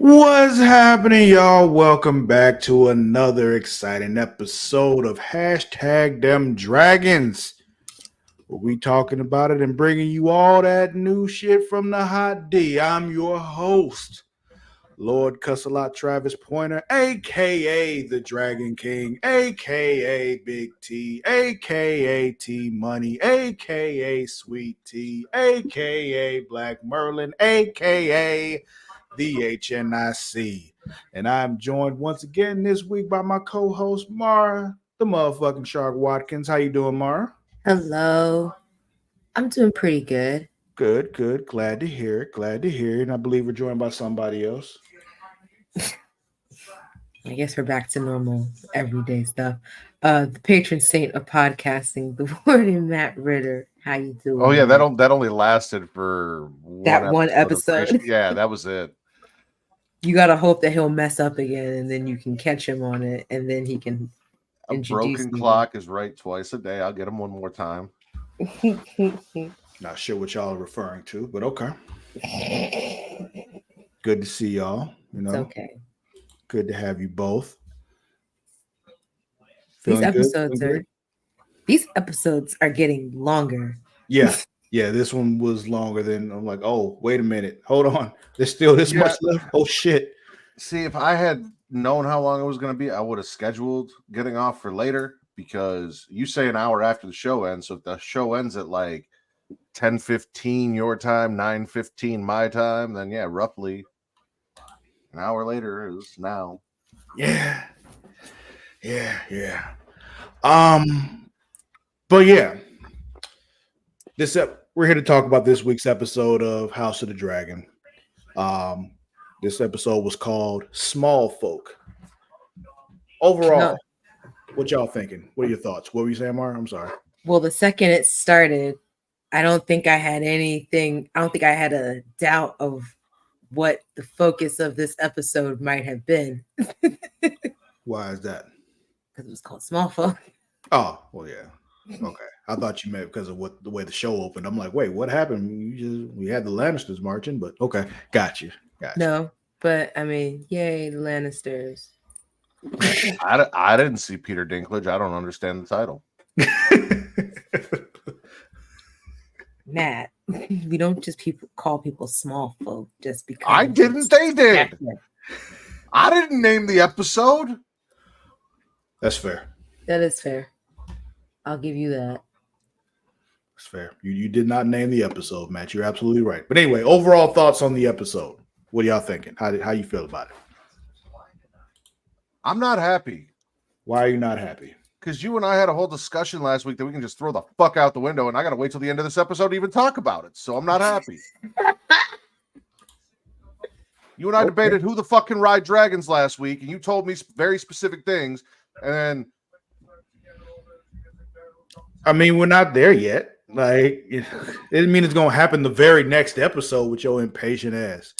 What's happening, y'all? Welcome back to another exciting episode of Hashtag Them Dragons. We talking about it and bringing you all that new shit from the hot D. I'm your host, Lord Cussalot Travis Pointer, aka the Dragon King, aka Big T, aka T Money, aka Sweet T, aka Black Merlin, aka the HNIC. And I'm joined once again this week by my co-host Mara, the motherfucking Shark Watkins. How you doing, Mara? Hello. I'm doing pretty good. Good, good. Glad to hear it. Glad to hear it. And I believe we're joined by somebody else. I guess we're back to normal everyday stuff. The patron saint of podcasting, the warden Matt Ritter. How you Oh doing, yeah, man? that only lasted for one That one episode of episode. Yeah, that was it. You gotta hope that he'll mess up again and then you can catch him on it and then he can A introduce broken you. clock is right twice a day. I'll get him one more time. Not sure what y'all are referring to, but okay. Good to see y'all. It's okay. Good to have you both. These Feeling good? episodes Feeling are great? these episodes are getting longer. Yeah. Yeah, this one was longer than I'm like, oh, wait a minute. Hold on. There's still this much Yeah. left. Oh shit. See, if I had known how long it was going to be, I would have scheduled getting off for later because you say an hour after the show ends. So if the show ends at like 10:15 your time, 9:15 my time, then yeah, roughly an hour later is now. Yeah. Yeah. But yeah. We're here to talk about this week's episode of House of the Dragon. This episode was called Smallfolk. Overall, what y'all thinking? What are your thoughts? What were you saying, Mara? I'm sorry. Well, the second it started, I don't think I had a doubt of what the focus of this episode might have been. Why is that? Because it was called Smallfolk. Oh, well, yeah. Okay. I thought you meant because of the way the show opened. I'm like, wait, what happened? We had the Lannisters marching, but okay, got you. No, but I mean, yay, the Lannisters. I didn't see Peter Dinklage. I don't understand the title. Matt, we don't just call people small folk just because I didn't. They did. I didn't name the episode. That's fair. That is fair. I'll give you that. That's fair. You did not name the episode, Matt. You're absolutely right. But anyway, overall thoughts on the episode. What are y'all thinking? How you feel about it? I'm not happy. Why are you not happy? Because you and I had a whole discussion last week that we can just throw the fuck out the window, and I got to wait till the end of this episode to even talk about it. So I'm not happy. You and I debated who the fuck can ride dragons last week, and you told me very specific things. And then, I mean, we're not there yet. Like, it doesn't mean it's gonna happen the very next episode with your impatient ass.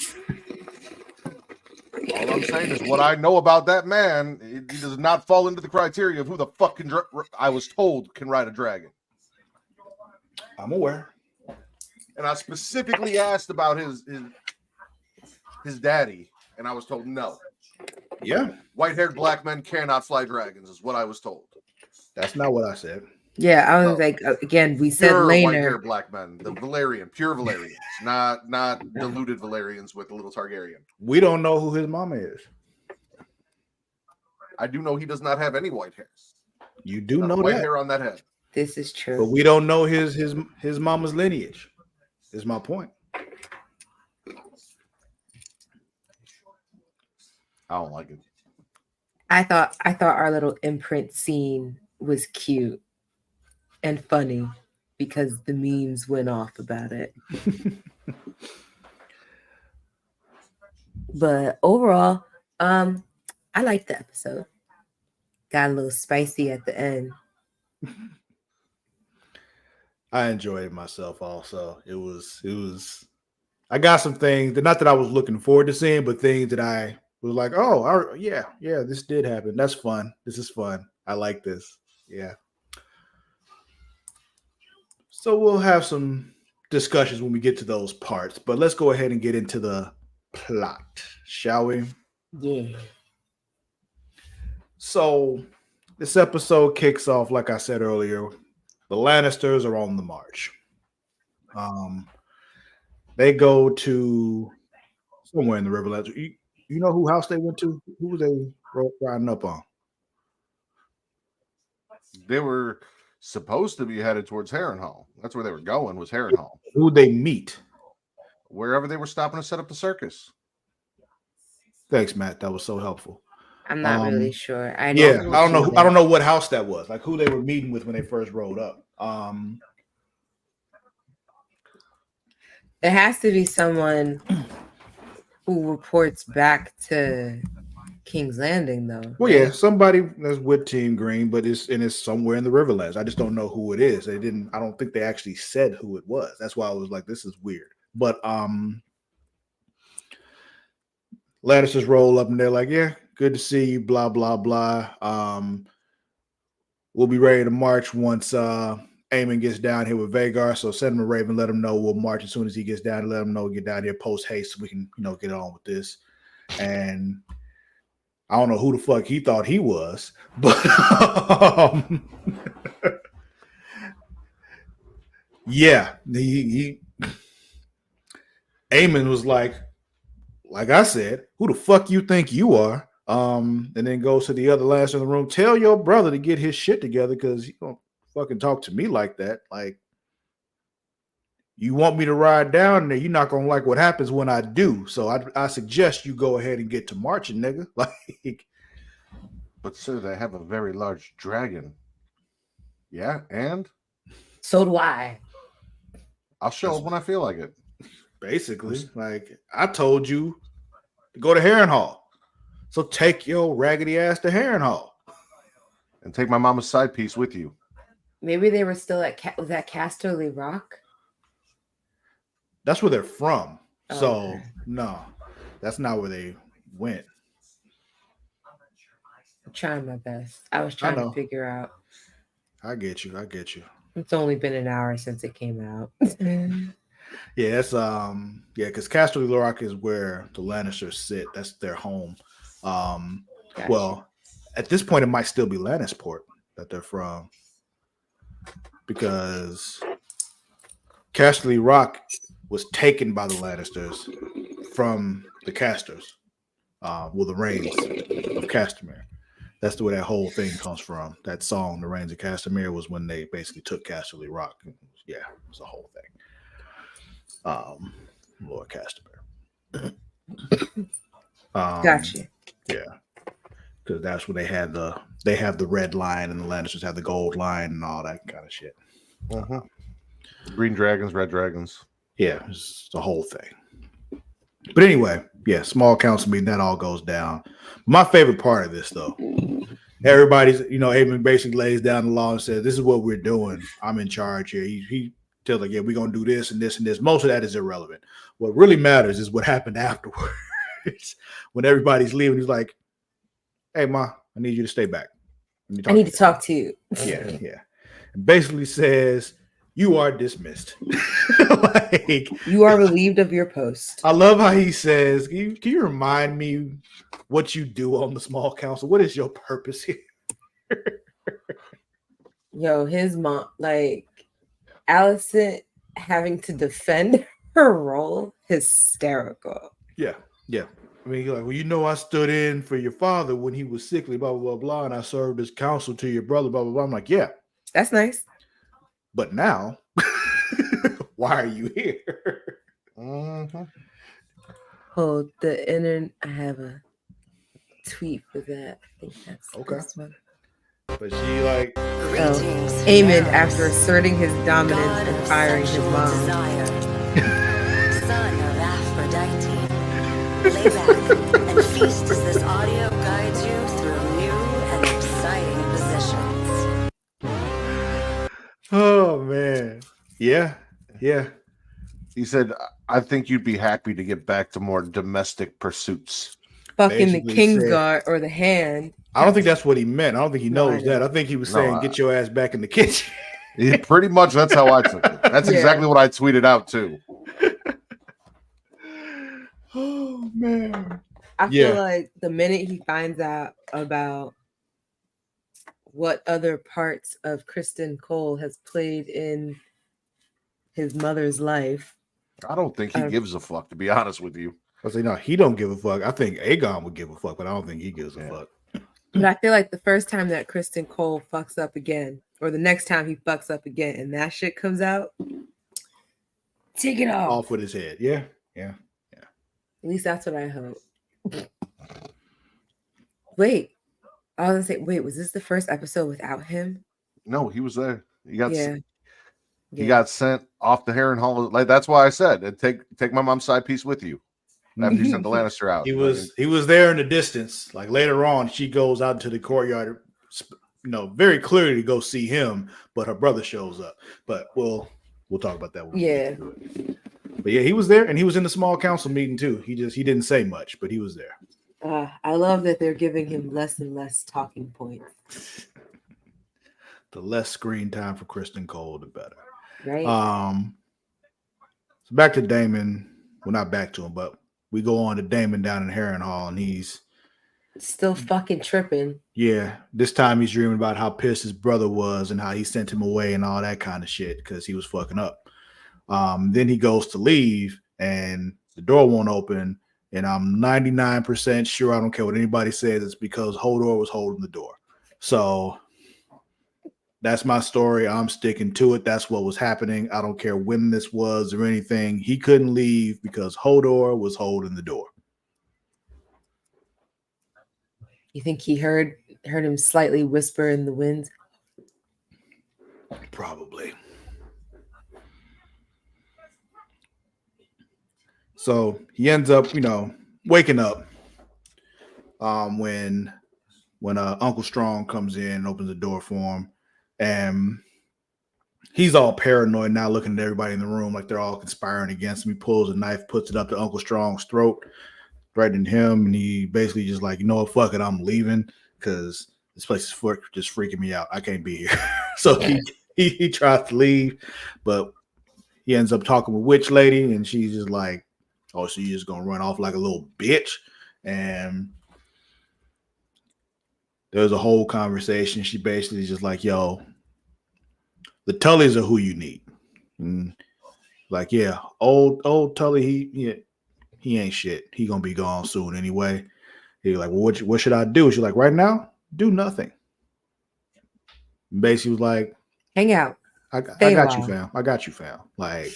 all I'm saying is what I know about that man. He does not fall into the criteria of who the fuck can. I was told can ride a dragon. I'm aware. And I specifically asked about his daddy, and I was told no. Yeah. White-haired black men cannot fly dragons, is what I was told. That's not what I said. Yeah, I was like, again, we said pure later. White-haired black men, the Valerian, pure Valerians, not diluted Valerians with a little Targaryen. We don't know who his mama is. I do know he does not have any white hairs. You do know white that. hair on that head. This is true. But we don't know his mama's lineage. Is my point. I don't like it. I thought our little imprint scene was cute and funny because the memes went off about it. But overall, I liked the episode. Got a little spicy at the end. I enjoyed it myself also. It was I got some things that not that I was looking forward to seeing, but things that I was like, oh, yeah, this did happen. That's fun. This is fun. I like this. Yeah. So we'll have some discussions when we get to those parts, but let's go ahead and get into the plot, shall we? Yeah. So this episode kicks off, like I said earlier. The Lannisters are on the march. They go to somewhere in the Riverlands. You know who house they went to? Who was they riding up on? They were supposed to be headed towards Harrenhal. That's where they were going, was Harrenhal. Who they meet? Wherever they were stopping to set up the circus. Thanks, Matt. That was so helpful. I'm not really sure. I don't know. I don't know what house that was. Like who they were meeting with when they first rolled up. It has to be someone who reports back to King's Landing, though. Well, yeah, somebody that's with Team Green, but it's somewhere in the Riverlands. I just don't know who it is. They didn't. I don't think they actually said who it was. That's why I was like, this is weird. But Lannisters roll up and they're like, yeah, good to see you. Blah blah blah. We'll be ready to march once Aemon gets down here with Vagar. So send him a raven, let him know we'll march as soon as he gets down. Let him know get down here post haste so we can get on with this. And I don't know who the fuck he thought he was, but yeah, he Aemon was like I said, who the fuck you think you are? And then goes to the other last in the room. Tell your brother to get his shit together because you don't fucking talk to me like that. Like, you want me to ride down there, you're not gonna like what happens when I do. So I suggest you go ahead and get to marching, nigga. Like, but sir, they have a very large dragon. Yeah, and so do I. I'll show up when I feel like it. Basically, like I told you to go to Harrenhal. So take your raggedy ass to Harrenhal. And take my mama's side piece with you. Maybe they were still at Casterly Rock? That's where they're from. Oh, so, okay. No, that's not where they went. I'm trying my best. I was trying to figure out. I get you. It's only been an hour since it came out. Yeah, that's because Casterly Rock is where the Lannisters sit. That's their home. Gotcha. Well, at this point, it might still be Lannisport that they're from, because Casterly Rock was taken by the Lannisters from the Casters, the Reigns of Castamere. That's the way that whole thing comes from. That song, "The Reigns of Castamere," was when they basically took Casterly Rock. Yeah, it was a whole thing. Lord Castamere. Gotcha. Yeah, because that's where they have the red line and the Lannisters have the gold line and all that kind of shit. Green dragons, red dragons. Yeah, it's the whole thing. But anyway, yeah, small council meeting, that all goes down. My favorite part of this, though, everybody's, Aemon basically lays down the law and says, this is what we're doing. I'm in charge here. He tells like, yeah, we're going to do this and this and this. Most of that is irrelevant. What really matters is what happened afterwards. When everybody's leaving, he's like, hey, Ma, I need you to stay back. I need to talk to you. Yeah. And basically says, you are dismissed. Like, you are relieved of your post. I love how he says, can you remind me what you do on the small council? What is your purpose here? Yo, his mom, like, Allison having to defend her role, hysterical. Yeah. I mean, you're like, well, I stood in for your father when he was sickly, blah, blah, blah, blah, and I served as counsel to your brother, blah, blah, blah. I'm like, yeah. That's nice. But now, why are you here? Hold the internet. I have a tweet for that. I think that's okay. This one. But she like Aemon, after asserting his dominance and firing his mom. Son of Aphrodite. Lay back and feast as this audio guides you through new and exciting positions. Oh man. Yeah. He said, I think you'd be happy to get back to more domestic pursuits. Fucking the Kingsguard or the Hand. I don't think that's what he meant. I don't think he knows that. I think he was saying, get your ass back in the kitchen. Pretty much that's how I took it. That's exactly what I tweeted out too. Oh man. I Yeah. feel like the minute he finds out about what other parts of Kristen Cole has played in his mother's life, I don't think he gives a fuck, to be honest with you. I say no, he don't give a fuck. I think Aegon would give a fuck, but I don't think he gives a fuck. but I feel like the first time that Kristen Cole fucks up again, or the next time he fucks up again, and that shit comes out, take it off. Off with his head. Yeah. At least that's what I hope. Wait, I was gonna say, wait, was this the first episode without him? No, he was there. He got He got sent off the Harren Hall. Like that's why I said, take my mom's side piece with you. After you sent the Lannister out, He was there in the distance. Like later on, she goes out to the courtyard, very clearly to go see him, but her brother shows up. But we'll talk about that one. Yeah. But yeah, he was there, and he was in the small council meeting too. He didn't say much, but he was there. I love that they're giving him less and less talking points. The less screen time for Kristen Cole, the better. Right. So back to Daemon. Well, not back to him, but we go on to Daemon down in Harrenhal, and he's still fucking tripping. Yeah, this time he's dreaming about how pissed his brother was and how he sent him away and all that kind of shit because he was fucking up. Then he goes to leave, and the door won't open. And I'm 99% sure, I don't care what anybody says, it's because Hodor was holding the door. So that's my story. I'm sticking to it. That's what was happening. I don't care when this was or anything. He couldn't leave because Hodor was holding the door. You think he heard him slightly whisper in the wind? Probably. So he ends up, waking up when Uncle Strong comes in and opens the door for him. And he's all paranoid now, looking at everybody in the room like they're all conspiring against him. He pulls a knife, puts it up to Uncle Strong's throat, threatening him. And he basically just like, fuck it, I'm leaving because this place is just freaking me out. I can't be here. So he tries to leave, but he ends up talking with Witch Lady, and she's just like, oh, so you're just going to run off like a little bitch? And there's a whole conversation. She basically just like, yo, the Tullys are who you need. And like, yeah, old Tully, he ain't shit. He going to be gone soon anyway. He's like, well, what should I do? She's like, right now, do nothing. And basically was like, hang out. I got you, fam. I got you, fam. Like,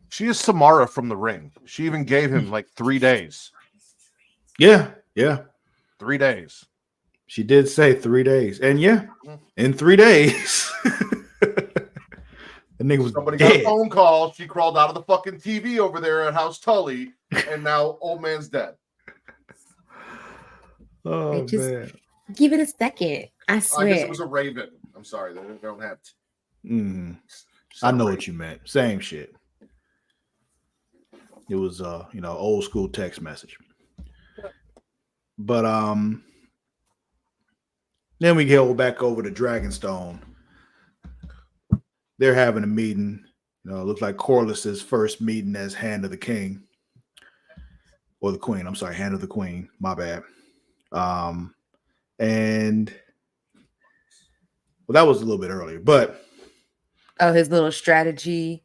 she is Samara from The Ring. She even gave him like 3 days. Yeah. 3 days. She did say 3 days. And yeah, in 3 days, the nigga was Somebody dead. got a phone call. She crawled out of the fucking TV over there at House Tully, and now old man's dead. Oh, man. Give it a second. I swear. I guess it was a raven. I'm sorry. They don't have to. Mm-hmm. I know what you meant. Same shit. It was old school text message. But then we go back over to Dragonstone. They're having a meeting. It looks like Corliss's first meeting as Hand of the King. Or the Queen. I'm sorry, Hand of the Queen. My bad. And well, that was a little bit earlier, but his little strategy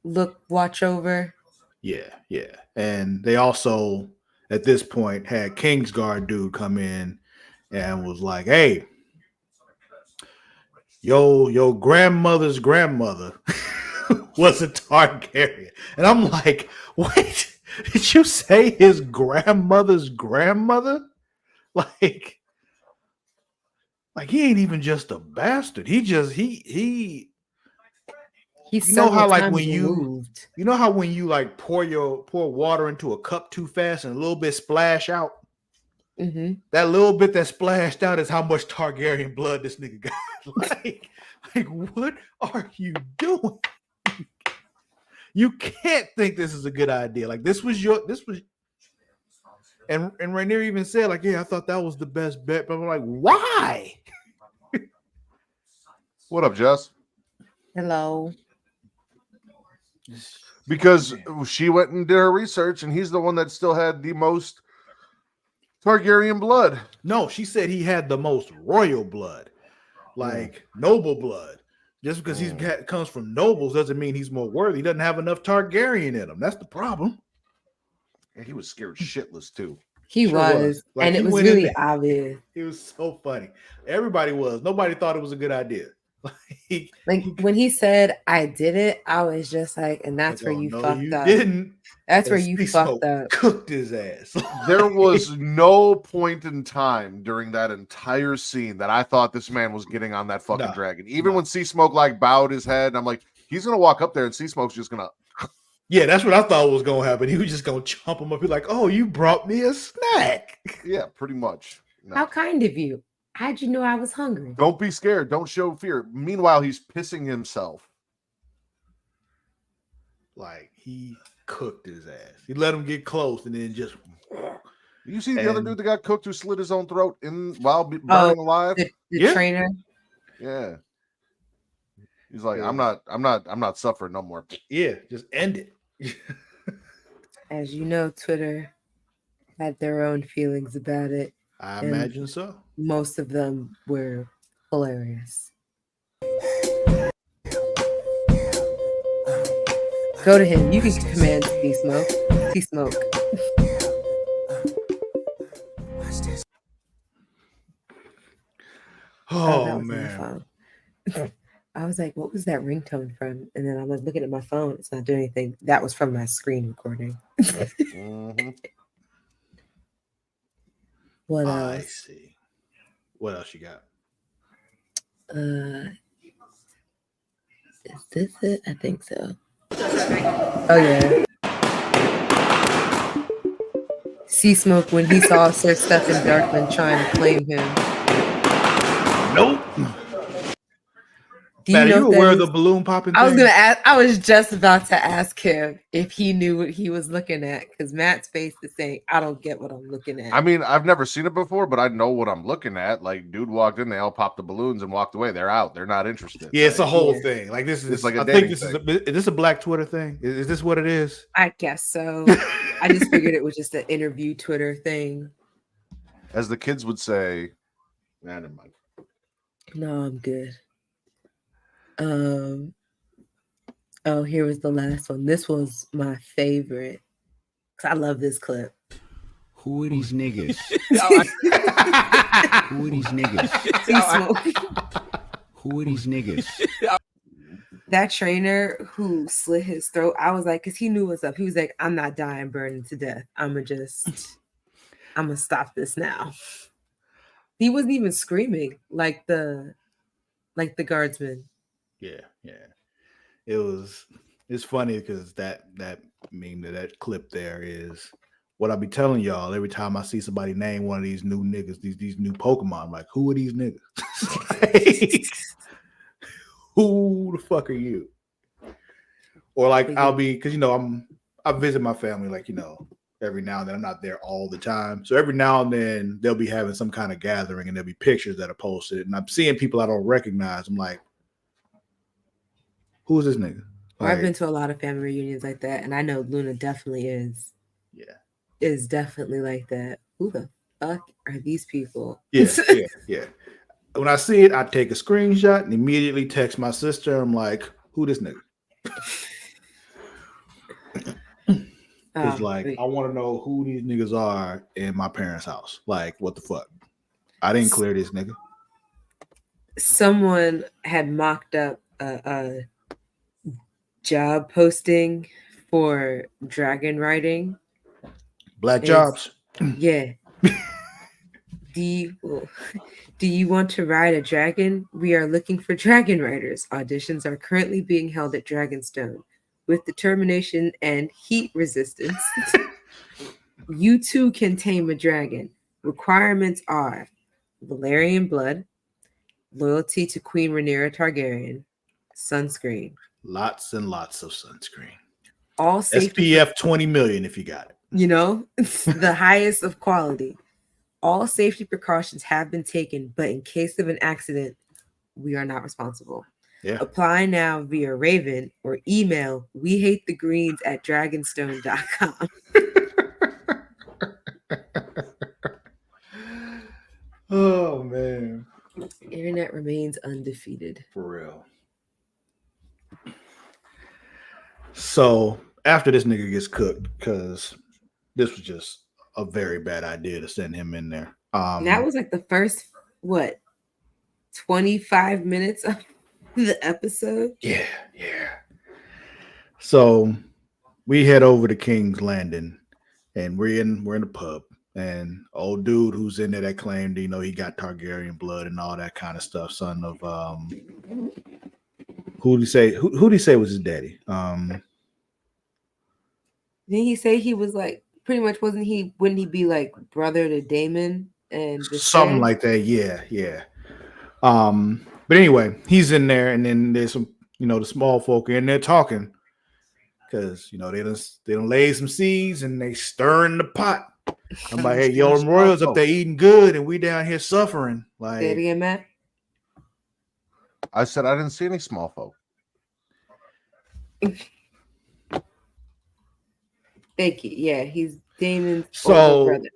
watch over. Yeah. And they also, at this point, had Kingsguard dude come in and was like, hey, your grandmother's grandmother was a Targaryen. And I'm like, wait, did you say his grandmother's grandmother? Like he ain't even just a bastard. He's how like when you like pour water into a cup too fast and a little bit splash out. Mm-hmm. That little bit that splashed out is how much Targaryen blood this nigga got. like what are you doing? You can't think this is a good idea. Like this was and Rhaenyra even said like, yeah, I thought that was the best bet, but I'm like, why? What up, Jess? Hello. Because she went and did her research, and he's the one that still had the most Targaryen blood. No, she said he had the most royal blood, like noble blood. Just because he comes from nobles doesn't mean he's more worthy. He doesn't have enough Targaryen in him. That's the problem. And he was scared shitless too. He Sure was. Like, and he it was went in really there. obvious. It was so funny. Everybody was. Nobody thought it was a good idea. Like when he said, "I did it," I was just like, and that's like, where you no, fucked you up. didn't. That's where And you Sea fucked Smoke up. Cooked his ass. There was no point in time during that entire scene that I thought this man was getting on that fucking dragon. Even when Sea Smoke like bowed his head, I'm like, he's gonna walk up there and Sea Smoke's just gonna. Yeah, that's what I thought was gonna happen. He was just gonna chomp him up. He's like, "Oh, you brought me a snack." Yeah, pretty much. No. How kind of you. How'd you know I was hungry? Don't be scared. Don't show fear. Meanwhile, he's pissing himself. Like he cooked his ass. He let him get close and then just. You see the other dude that got cooked who slit his own throat while burning alive? The trainer. Yeah. He's like, I'm not suffering no more. Yeah, just end it. As you know, Twitter had their own feelings about it. I imagine so. Most of them were hilarious. Go to him. You can command Sea Smoke. Sea Smoke. Oh man. I was like, what was that ringtone from? And then I'm like looking at my phone. It's not doing anything. That was from my screen recording. What else? I see. What else you got? Is this it? I think so. Oh yeah. Sea Smoke when he saw Sir Stephen Darkman trying to claim him. Nope. Do you Matt, know are you aware of the balloon popping thing? I was gonna ask. I was just about to ask him if he knew what he was looking at because Matt's face is saying, "I don't get what I'm looking at." I mean, I've never seen it before, but I know what I'm looking at. Like, dude walked in, they all popped the balloons and walked away. They're out. They're not interested. Yeah, it's a whole thing. Like this is. It's like a I think dating is this a Black Twitter thing? Is this what it is? I guess so. I just figured it was just an interview Twitter thing. As the kids would say, never mind. No, I'm good. Oh, here was the last one. This was my favorite because I love this clip. Who are these niggas? Who are these niggas? Who are these niggas? That trainer who slit his throat, I was like, because he knew what's up. He was like, I'm not dying, burning to death. I'm gonna stop this now. He wasn't even screaming like the guardsman. Yeah. It's funny because that meme, that clip there is what I be telling y'all every time I see somebody name one of these new niggas, these new Pokemon. I'm like, who are these niggas? Like, who the fuck are you? Or like I'll be because I visit my family like every now and then. I'm not there all the time, so every now and then they'll be having some kind of gathering and there'll be pictures that are posted, and I'm seeing people I don't recognize. I'm like, who is this nigga? Like, I've been to a lot of family reunions like that, and I know Luna definitely is. Yeah, is definitely like that. Who the fuck are these people? Yeah. When I see it, I take a screenshot and immediately text my sister. I'm like, who this nigga? It's like, I want to know who these niggas are in my parents' house. Like, what the fuck? I didn't clear this nigga. Someone had mocked up a job posting for dragon riding. Black jobs. Yeah. Do you want to ride a dragon? We are looking for dragon riders. Auditions are currently being held at Dragonstone. With determination and heat resistance, you too can tame a dragon. Requirements are Valerian blood, loyalty to Queen Rhaenyra Targaryen, sunscreen. Lots and lots of sunscreen. All safety SPF 20 million if you got it. The highest of quality. All safety precautions have been taken, but in case of an accident, we are not responsible. Yeah. Apply now via Raven or email wehatethegreens@dragonstone.com. Oh man. Internet remains undefeated. For real. So after this nigga gets cooked, because this was just a very bad idea to send him in there. And that was like the first, what, 25 minutes of the episode? Yeah. So we head over to King's Landing, and we're in the pub, and old dude who's in there that claimed he got Targaryen blood and all that kind of stuff, son of who did he say was his daddy? Didn't he say he was like pretty much wouldn't he be like brother to Damon and Something Viserys? like that. Yeah. But anyway, he's in there, and then there's some the small folk in there talking because they done laid some seeds and they stirring the pot. I'm like, hey, yo, them royals up there eating good, and we down here suffering. Like, Say it again, Matt. I said I didn't see any small folk. Thank you. Yeah, he's Damon's older brother.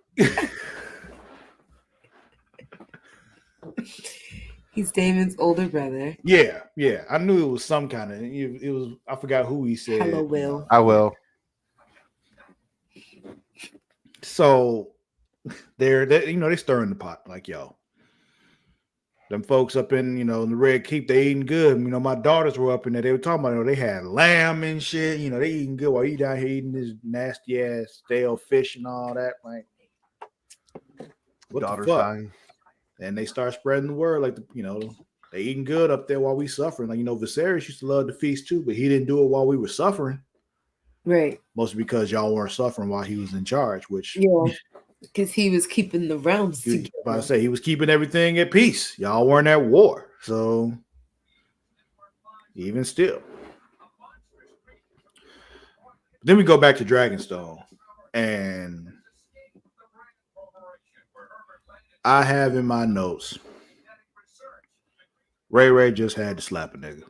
He's Damon's older brother. Yeah. I knew it was some kind of. It was. I forgot who he said. Hello, Will. I will. So they stirring the pot like, yo, them folks up in in the Red Keep, they eating good. My daughters were up in there. They were talking about they had lamb and shit. They eating good while you down here eating this nasty ass stale fish and all that. Like, what Daughters the fuck? dying. And they start spreading the word like they eating good up there while we suffering. Like Viserys used to love the feast too, but he didn't do it while we were suffering. Right. Mostly because y'all weren't suffering while he was in charge, which because he was keeping the realms together. I say he was keeping everything at peace. Y'all weren't at war, so even still. Then we go back to Dragonstone, and I have in my notes, Ray just had to slap a nigga.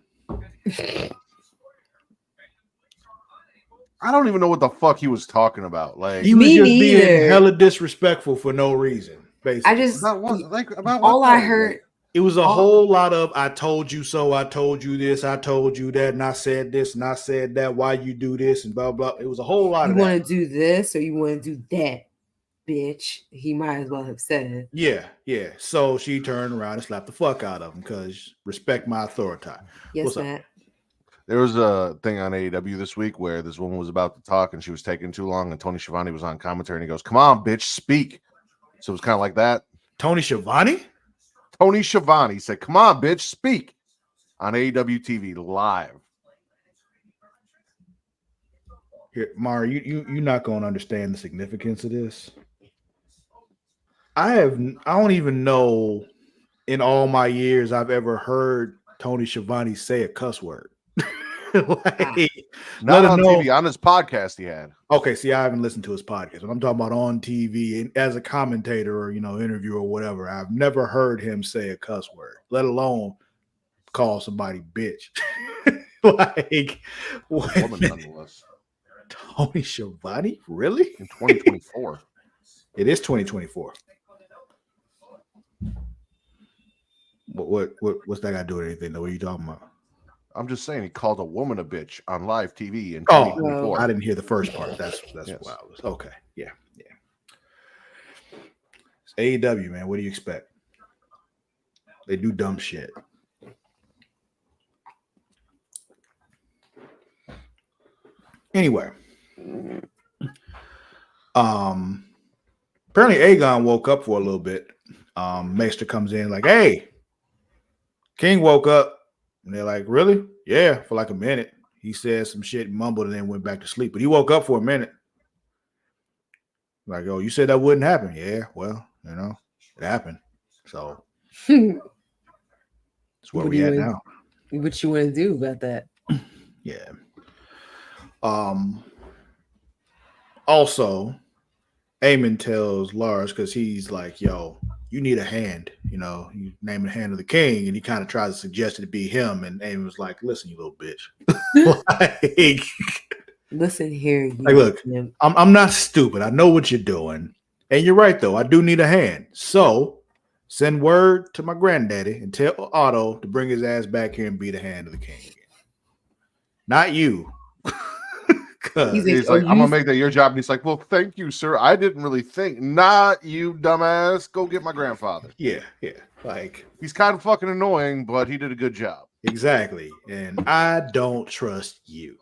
I don't even know what the fuck he was talking about. Like, he was just being hella disrespectful for no reason. Basically, I just about what all though? I heard. It was a whole lot of I told you so, I told you this, I told you that, and I said this and I said that. Why you do this and blah blah. It was a whole lot of that. You want to do this or you want to do that, bitch? He might as well have said. Yeah. So she turned around and slapped the fuck out of him because respect my authority. Yes, What's Matt. up? There was a thing on AEW this week where this woman was about to talk and she was taking too long, and Tony Schiavone was on commentary and he goes, "Come on, bitch, speak." So it was kind of like that. Tony Schiavone? Tony Schiavone said, "Come on, bitch, speak," on AEW TV live. Here, Mara, you're not gonna understand the significance of this. I don't even know in all my years I've ever heard Tony Schiavone say a cuss word. Not on TV, on his podcast he had. Okay, see, I haven't listened to his podcast, but I'm talking about on TV and as a commentator or interviewer or whatever. I've never heard him say a cuss word, let alone call somebody bitch. Like, Woman, nonetheless. Tony Schiavone, really? In 2024, it is 2024. What's that got to do with anything? Though, what are you talking about? I'm just saying he called a woman a bitch on live TV in 2024. I didn't hear the first part. That's yes. What I was. Okay, yeah. It's AEW, man. What do you expect? They do dumb shit. Anyway, apparently Aegon woke up for a little bit. Maester comes in like, "Hey, King woke up." And they're like, "Really?" "Yeah," for like a minute. He said some shit, mumbled, and then went back to sleep. But he woke up for a minute. Like, "Oh, you said that wouldn't happen." "Yeah, well, it happened." So that's where we at now. What you want to do about that? Yeah. Also, Aemon tells Lars, because he's like, "Yo, you need a hand. You know, you name the hand of the king, and he kind of tries to suggest it to be him, and Amy was like, "Listen, you little bitch, like, Listen here, you look, nymph. I'm not stupid. I know what you're doing, and you're right though. I do need a hand. So send word to my granddaddy and tell Otto to bring his ass back here and be the hand of the king again. Not you." 'Cause- He's like, He's "Oh, like, I'm you gonna make that your job. And he's like, well, thank you, sir. I didn't really think. Not you, dumbass. Go get my grandfather. yeah, like He's kind of fucking annoying, but he did a good job. exactly. And I don't trust you.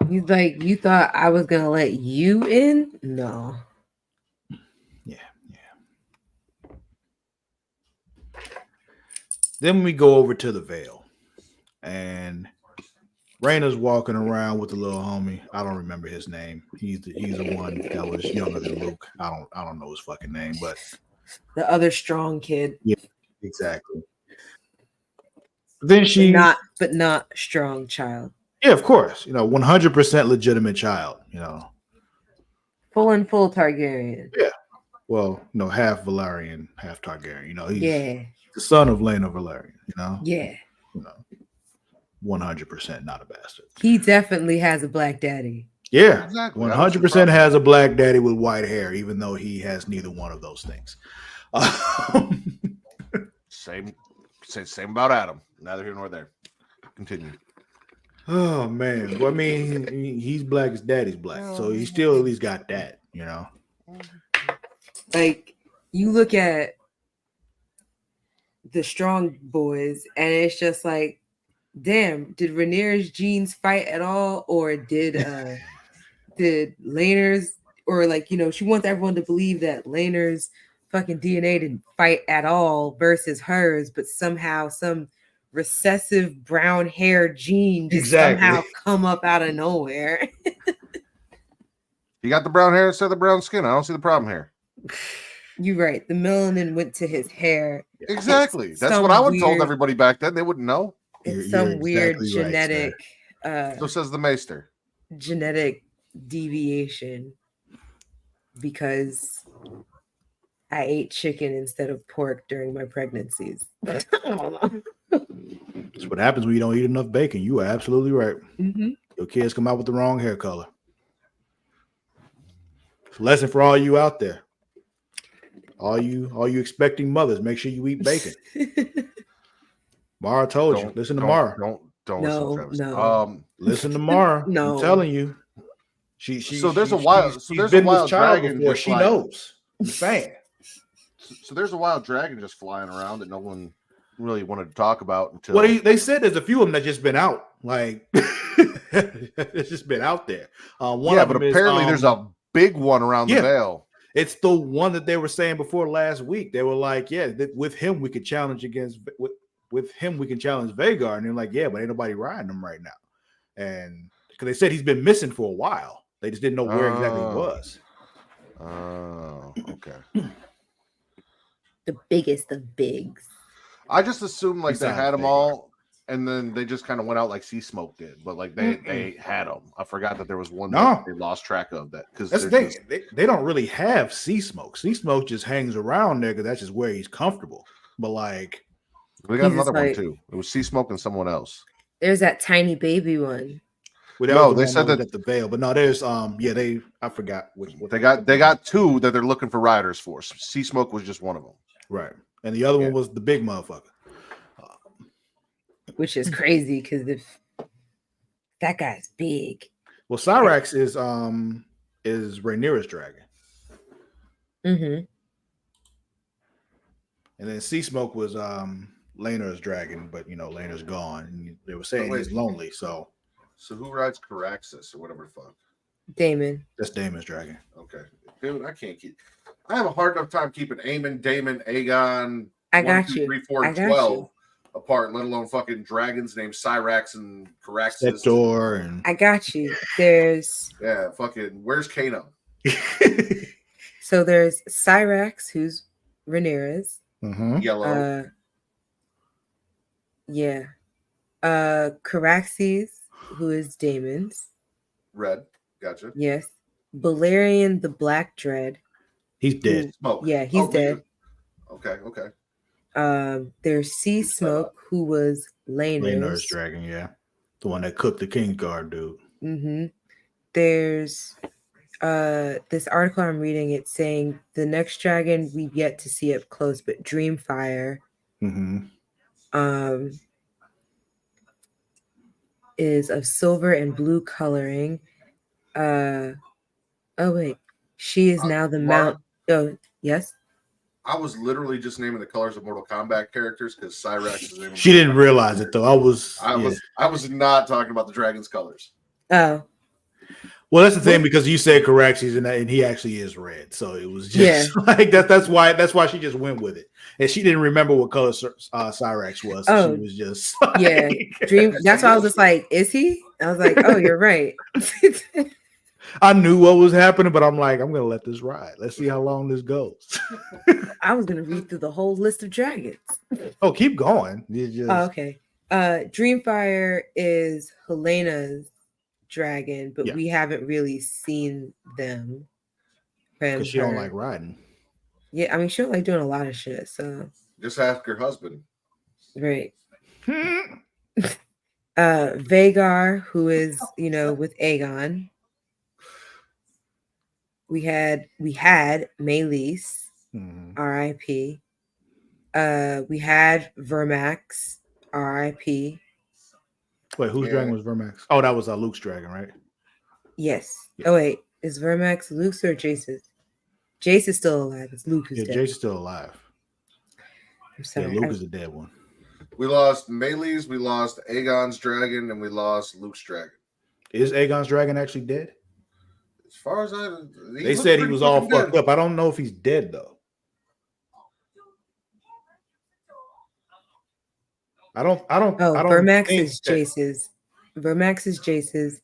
He's like, you thought I was gonna let you in? No. Yeah. Then we go over to the Vale, and Raina's walking around with the little homie. I don't remember his name. He's the one that was younger than Luke. I don't know his fucking name, but The other strong kid. yeah, exactly. Then she, But not strong child. yeah, of course, 100% legitimate child. Full and full Targaryen. Yeah. Well, half Valerian, half Targaryen. He's Yeah. the son of Laena Valerian. Yeah. 100% not a bastard. He definitely has a black daddy. Yeah, Exactly. 100% has a black daddy with white hair, even though he has neither one of those things. Same about Adam. Neither here nor there. Continue. Oh man, well, I mean, he's black. His daddy's black, so he still at least got that. Like, you look at the strong boys, and it's just like, damn, did Rhaenyra's genes fight at all, or did Laener's, or she wants everyone to believe that Laener's fucking DNA didn't fight at all versus hers, but somehow some recessive brown hair gene just somehow come up out of nowhere. You got the brown hair instead of the brown skin. I don't see the problem here. You're right. The melanin went to his hair. Exactly. That's what I would have told everybody back then. They wouldn't know. It's some weird exactly genetic so says the maester. Genetic deviation because I ate chicken instead of pork during my pregnancies. That's what happens when you don't eat enough bacon. You are absolutely right. Mm-hmm. Your kids come out with the wrong hair color. It's a lesson for all you out there. All you expecting mothers, make sure you eat bacon. Mara told you. Listen to Mara. Don't no, listen to Travis. no. Listen to Mara. No. I'm telling you. There's a wild dragon before she knows. I'm saying. So there's a wild dragon just flying around that no one really wanted to talk about until. Well, they said there's a few of them that just been out. Like it's just been out there. But apparently there's a big one around the Vale. It's the one that they were saying before last week. They were like, with him we could challenge with him we can challenge Vhagar. And they're like, yeah, but ain't nobody riding him right now. And because they said he's been missing for a while. They just didn't know where exactly he was. Oh, okay. The biggest of bigs. I just assumed they had them Vhagar. all, and then they just kind of went out like Sea Smoke did. But they had them. I forgot that there was one that they lost track of that because that's the thing. They don't really have Sea Smoke. Sea Smoke just hangs around there because that's just where he's comfortable. But we got another one too. It was Sea Smoke and someone else. There's that tiny baby one. Well, they said that at the Vale, but no, there's I forgot what they got two that they're looking for riders for. Sea Smoke was just one of them, right? And the other one was the big motherfucker, which is crazy because if that guy's big. Well, Cyrax is Rhaenyra's dragon, mm-hmm. and then Sea Smoke was Laena's dragon, but Laena's gone. And they were saying he's lonely, so. So who rides Caraxes or whatever the fuck? Damon. That's Damon's dragon. Okay. Dude, I can't keep. I have a hard enough time keeping Aemon, Damon, Aegon, I got 1, 2, 3, 4, and 12 apart, let alone fucking dragons named Cyrax and Caraxes. Sector and I got you. There's fucking where's Kano? So there's Cyrax, who's Rhaenyra's. Mm-hmm. Yellow. Caraxes, who is Damon's. Red. Gotcha. Yes. Balerion the Black Dread. He's dead. Smoke. Yeah, he's dead. Okay. There's Sea Smoke, who was Laener's Laener's. dragon, yeah. The one that cooked the Kingsguard dude. Mm-hmm. There's this article I'm reading. It's saying the next dragon we've yet to see up close, but Dreamfire is of silver and blue coloring. Oh wait, she is now the Mara? mount. Oh yes. I was literally just naming the colors of Mortal Kombat characters because Cyrax is the name of She didn't realize it though. I was not talking about the dragon's colors. Oh. Well, that's the thing because you said Caraxes and he actually is red, so it was just like that. That's why she just went with it, and she didn't remember what color Cyrax was. So she was just Dream. That's why I was just like, "Is he?" I was like, "Oh, you're right." I knew what was happening, but I'm like, I'm gonna let this ride. Let's see how long this goes. I was gonna read through the whole list of dragons. Oh, keep going. Oh, okay. Dreamfire is Helena's dragon, but we haven't really seen them. Because she don't like riding. Yeah, I mean, she don't like doing a lot of shit. So just ask her husband. Right. Vagar, who is with Aegon. We had Maelys, R.I.P. We had Vermax, R.I.P. Wait, whose dragon was Vermax? Oh, that was Luke's dragon, right? Yes. Yeah. Oh wait, is Vermax Luke's or Jace's? Jace is still alive. It's Luke who's dead. Jace is still alive. I'm sorry. Yeah, Luke is the dead one. We lost Maelys, we lost Aegon's dragon, and we lost Luke's dragon. Is Aegon's dragon actually dead? As far as they said he was all fucked up. I don't know if he's dead though. I don't. Vermax is Jace's. Vermax is Jace's.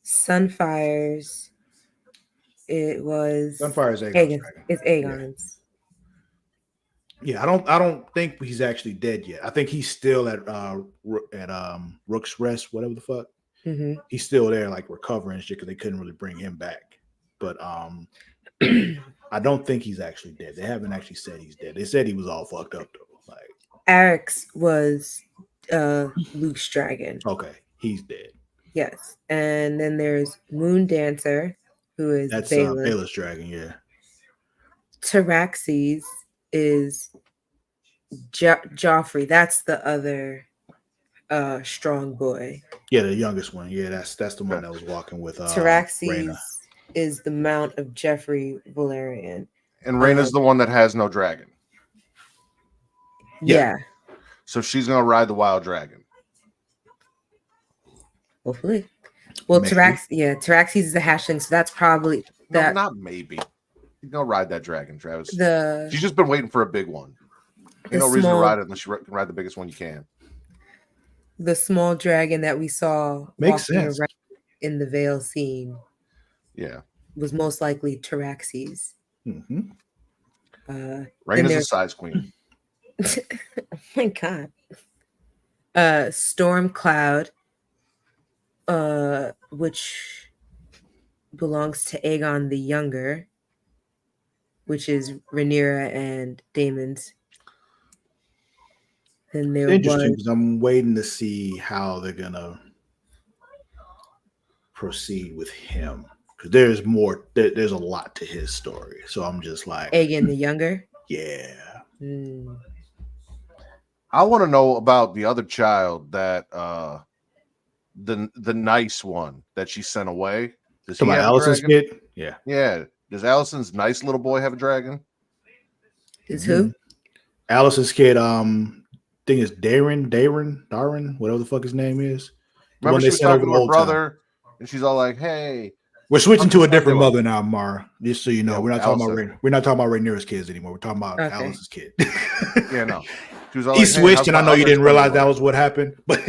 Sunfire's. It was Sunfire's Aegon's. It's Aegon's. Yeah, I don't think he's actually dead yet. I think he's still at Rook's Rest, whatever the fuck. Mm-hmm. He's still there, like recovering shit because they couldn't really bring him back. But I don't think he's actually dead. They haven't actually said he's dead. They said he was all fucked up though. Like Arix was Luke's dragon. Okay, he's dead. Yes, and then there's Moon Dancer, who is Baela's dragon. Yeah. Taraxes is Joffrey. That's the other strong boy. Yeah, the youngest one. Yeah, that's the one that was walking with Taraxes Rhaena. Is the mount of Jeffrey Valerian. And Rhaena's the one that has no dragon. Yeah. So she's gonna ride the wild dragon. Hopefully. Well, Taraxes is a hatchling, so that's probably that. No, not maybe. You're gonna ride that dragon, Travis. She's just been waiting for a big one. Ain't no reason to ride it unless you can ride the biggest one you can. The small dragon that we saw makes sense in the Vale scene. Yeah, was most likely Taraxes. Mm-hmm. Rhaena's a size queen. Oh my god. Stormcloud, which belongs to Aegon the Younger, which is Rhaenyra and Daemon's. Then there interesting because I'm waiting to see how they're gonna proceed with him because there's more. There's a lot to his story, so I'm just like Aegon the Younger. Yeah. I want to know about the other child that the nice one that she sent away. Does he have Allison's kid? Yeah. Yeah. Does Allison's nice little boy have a dragon? Is who? Allison's kid, thing is Darren, whatever the fuck his name is. Remember she was talking to her brother, and she's all like, "Hey, we're switching to a different mother now, Mara. Just so you know, we're not talking about Rhaenyra's kids anymore. We're talking about Allison's kid." Yeah, no. She was all he switched, and I know you didn't realize that was what happened. But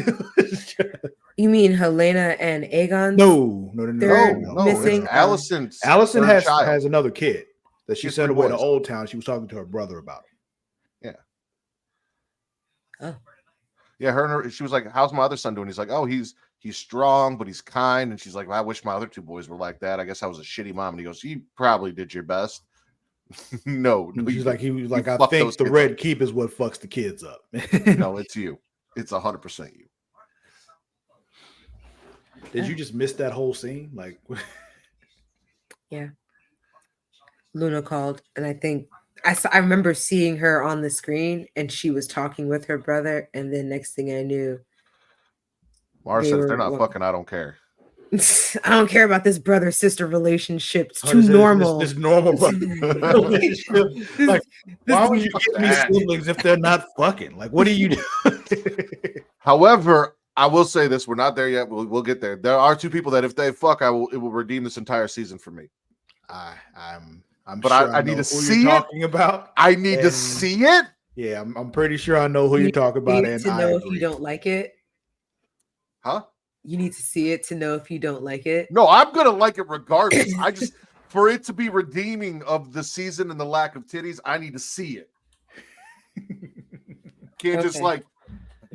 you mean Helena and Aegon? No. Missing. Allison has another kid that she sent away to Old Town. She was talking to her brother about. Yeah. Oh. Yeah, she was like, "How's my other son doing?" He's like, "Oh, he's strong, but he's kind." And she's like, "I wish my other two boys were like that. I guess I was a shitty mom." And he goes, "You probably did your best." No, She's you like, didn't. he was You like, I fucked think those the kids red up. keep is what fucks the kids up. No, it's you. It's 100% you. Did you just miss that whole scene? Like, Yeah. Luna called, and I think I remember seeing her on the screen, and she was talking with her brother, and then next thing I knew, Mara they said, if they're were. not Well, fucking, I don't care. I don't care about this brother sister relationship. It's oh, too this, normal. this normal brother relationship. This- Like, this- why would you Fuck give me that. siblings if they're not fucking? Like, what do you do? However, I will say this: we're not there yet. We'll get there. There are two people that if they fuck, it will redeem this entire season for me. I'm But sure I I need know to who see you're it. talking about. I need to And- see it. Yeah, I'm pretty sure I know who You you're need to talking see about, it and to I know if you agree. don't like it. Huh? You need to see it to know if you don't like it. No, I'm gonna like it regardless. I just for it to be redeeming of the season and the lack of titties, I need to see it. Can't just Okay. like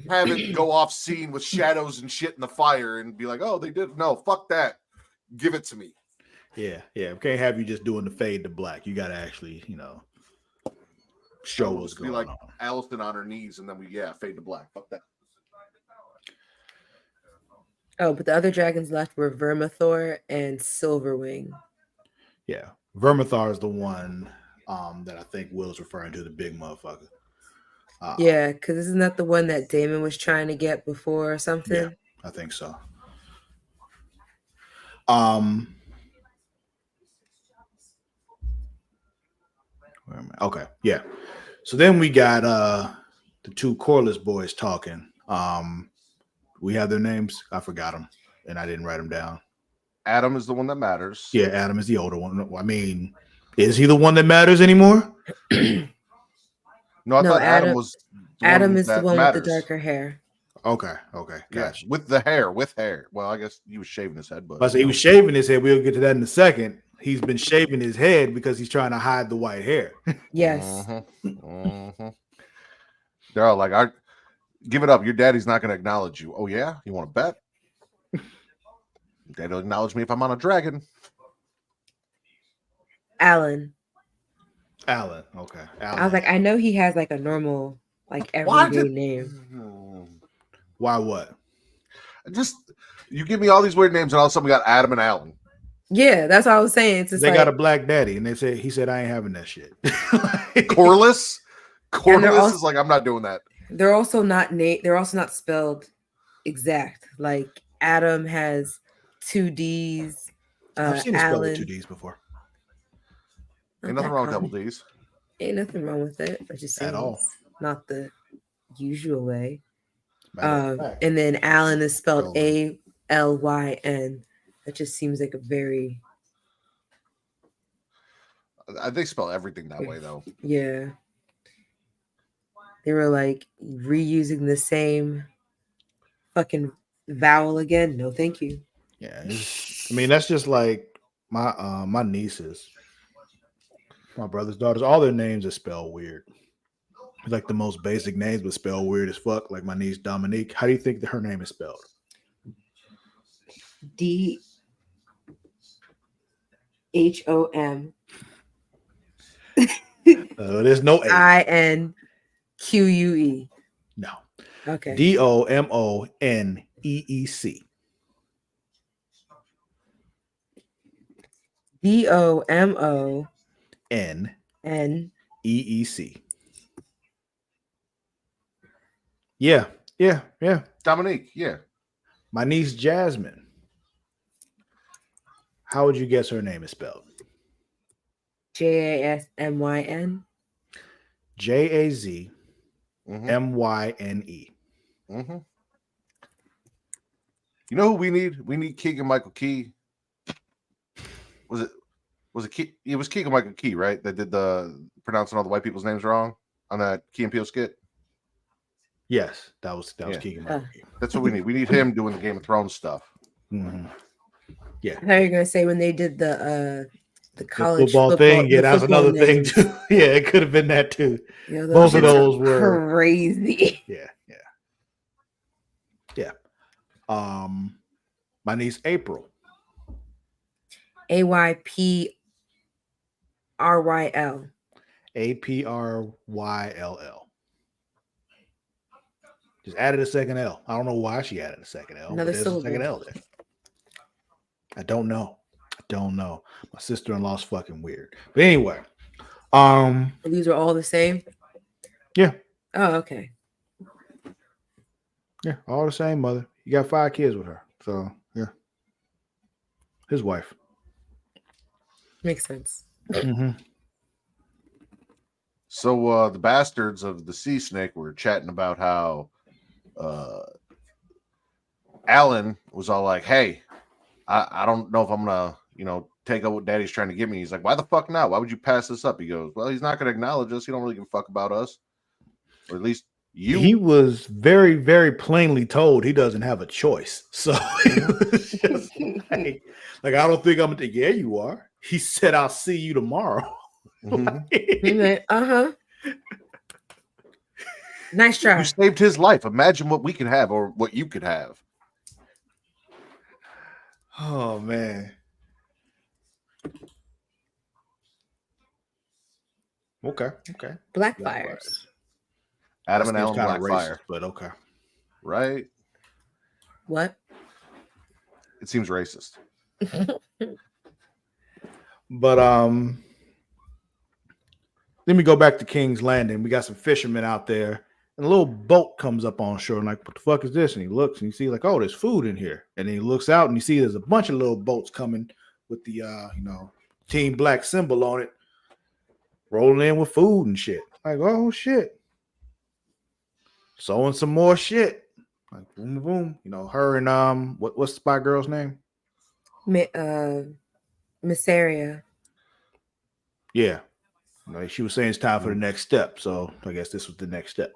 have it go off scene with shadows and shit in the fire and be like, oh, they did. No, fuck that. Give it to me. Yeah. We can't have you just doing the fade to black. You got to actually, show We'll what's just be going like on. Allison on her knees, and then we fade to black. Fuck that. Oh, but the other dragons left were Vermithor and Silverwing. Yeah, Vermithor is the one that I think Will's referring to, the big motherfucker. Yeah, because isn't that the one that Damon was trying to get before or something? Yeah, I think so. Where am I? Okay, yeah. So then we got the two Corliss boys talking. We have their names. I forgot them, and I didn't write them down. Adam is the one that matters. Yeah, Adam is the older one. I mean, is he the one that matters anymore? No, I thought Adam was the Adam one is the that one matters. with the darker hair. Okay, Yes, gotcha. with the hair, with hair. Well, I guess he was shaving his head, but I said he was shaving his head. We'll get to that in a second. He's been shaving his head because he's trying to hide the white hair. Yes. They're all like, give it up. Your daddy's not going to acknowledge you. Oh, yeah? You want to bet? Daddy'll acknowledge me if I'm on a dragon. Alan. Okay. Alan. I was like, I know he has like a normal, like everyday name. Why what? Just, you give me all these weird names, and all of a sudden we got Adam and Alan. Yeah, that's what I was saying. It's just They like, got a black daddy, and he said, I ain't having that shit. Corliss? Corliss also- is like, I'm not doing that. they're also not spelled exact. Like Adam has 2 D's. I've seen it spelled with Alan, 2 D's before. Ain't nothing wrong with double D's. Ain't nothing wrong with it. I just At saying all. it's not the usual way. Matter of fact. And then Alan is spelled Stolen. Alyn. That just seems like a very They spell everything that way, though. yeah. They were like reusing the same fucking vowel again. No, thank you. Yeah. I mean, that's just like my nieces, my brother's daughters, all their names are spelled weird. Like the most basic names, but spelled weird as fuck. Like my niece Dominique. How do you think that her name is spelled? DHOM. There's no A. INQUE. No. Okay. DOMONEEC. DOMONEEC. NEEC. Yeah. Dominique, yeah. My niece Jasmine. How would you guess her name is spelled? JASMYN. JAZMYNE. Mm-hmm. You know who we need? We need Keegan Michael Key. Was it Key? It was Keegan Michael Key, right? That did the pronouncing all the white people's names wrong on that Key and Peele skit. Yes, that was Keegan Michael Key. That's what we need. We need him doing the Game of Thrones stuff. Mm-hmm. Yeah. I thought you were gonna say when they did the college football thing. Yeah, the that's football another thing names. too. Yeah, it could have been that too. Yeah, Both of shits are those were crazy. Yeah. My niece April. AYPRIL. RYL. APRYLL. Just added a second L. I don't know why she added a second L, Another but there's a second syllable. L there. I don't know. My sister-in-law's fucking weird. But anyway, These are all the same. yeah, Oh, okay. yeah, all the same mother. You got 5 kids with her, so yeah, his wife. Makes sense. Mm-hmm. So the bastards of the sea snake were chatting about how Alan was all like, "Hey, I don't know if I'm gonna, take up what Daddy's trying to give me." He's like, "Why the fuck not? Why would you pass this up?" He goes, "Well, he's not gonna acknowledge us. He don't really give a fuck about us, or at least you." He was very, very plainly told he doesn't have a choice. So it was just like I don't think I'm gonna. Yeah, you are. He said, "I'll see you tomorrow." Uh-huh. Nice try. You saved his life. Imagine what we could have, or what you could have. Oh man. Okay. Blackfires. Adam That and seems Alan kind of Blackfire, racist, but okay. right? What? It seems racist. But let me go back to King's Landing. We got some fishermen out there, and a little boat comes up on shore. And like, what the fuck is this? And he looks and you see like, oh, there's food in here. And then he looks out and you see there's a bunch of little boats coming with the Team Black symbol on it, rolling in with food and shit. Like, oh shit. Sowing some more shit. Like boom, boom. Her and what's the spy girl's name? Missaria. Yeah. She was saying it's time for the next step. So I guess this was the next step.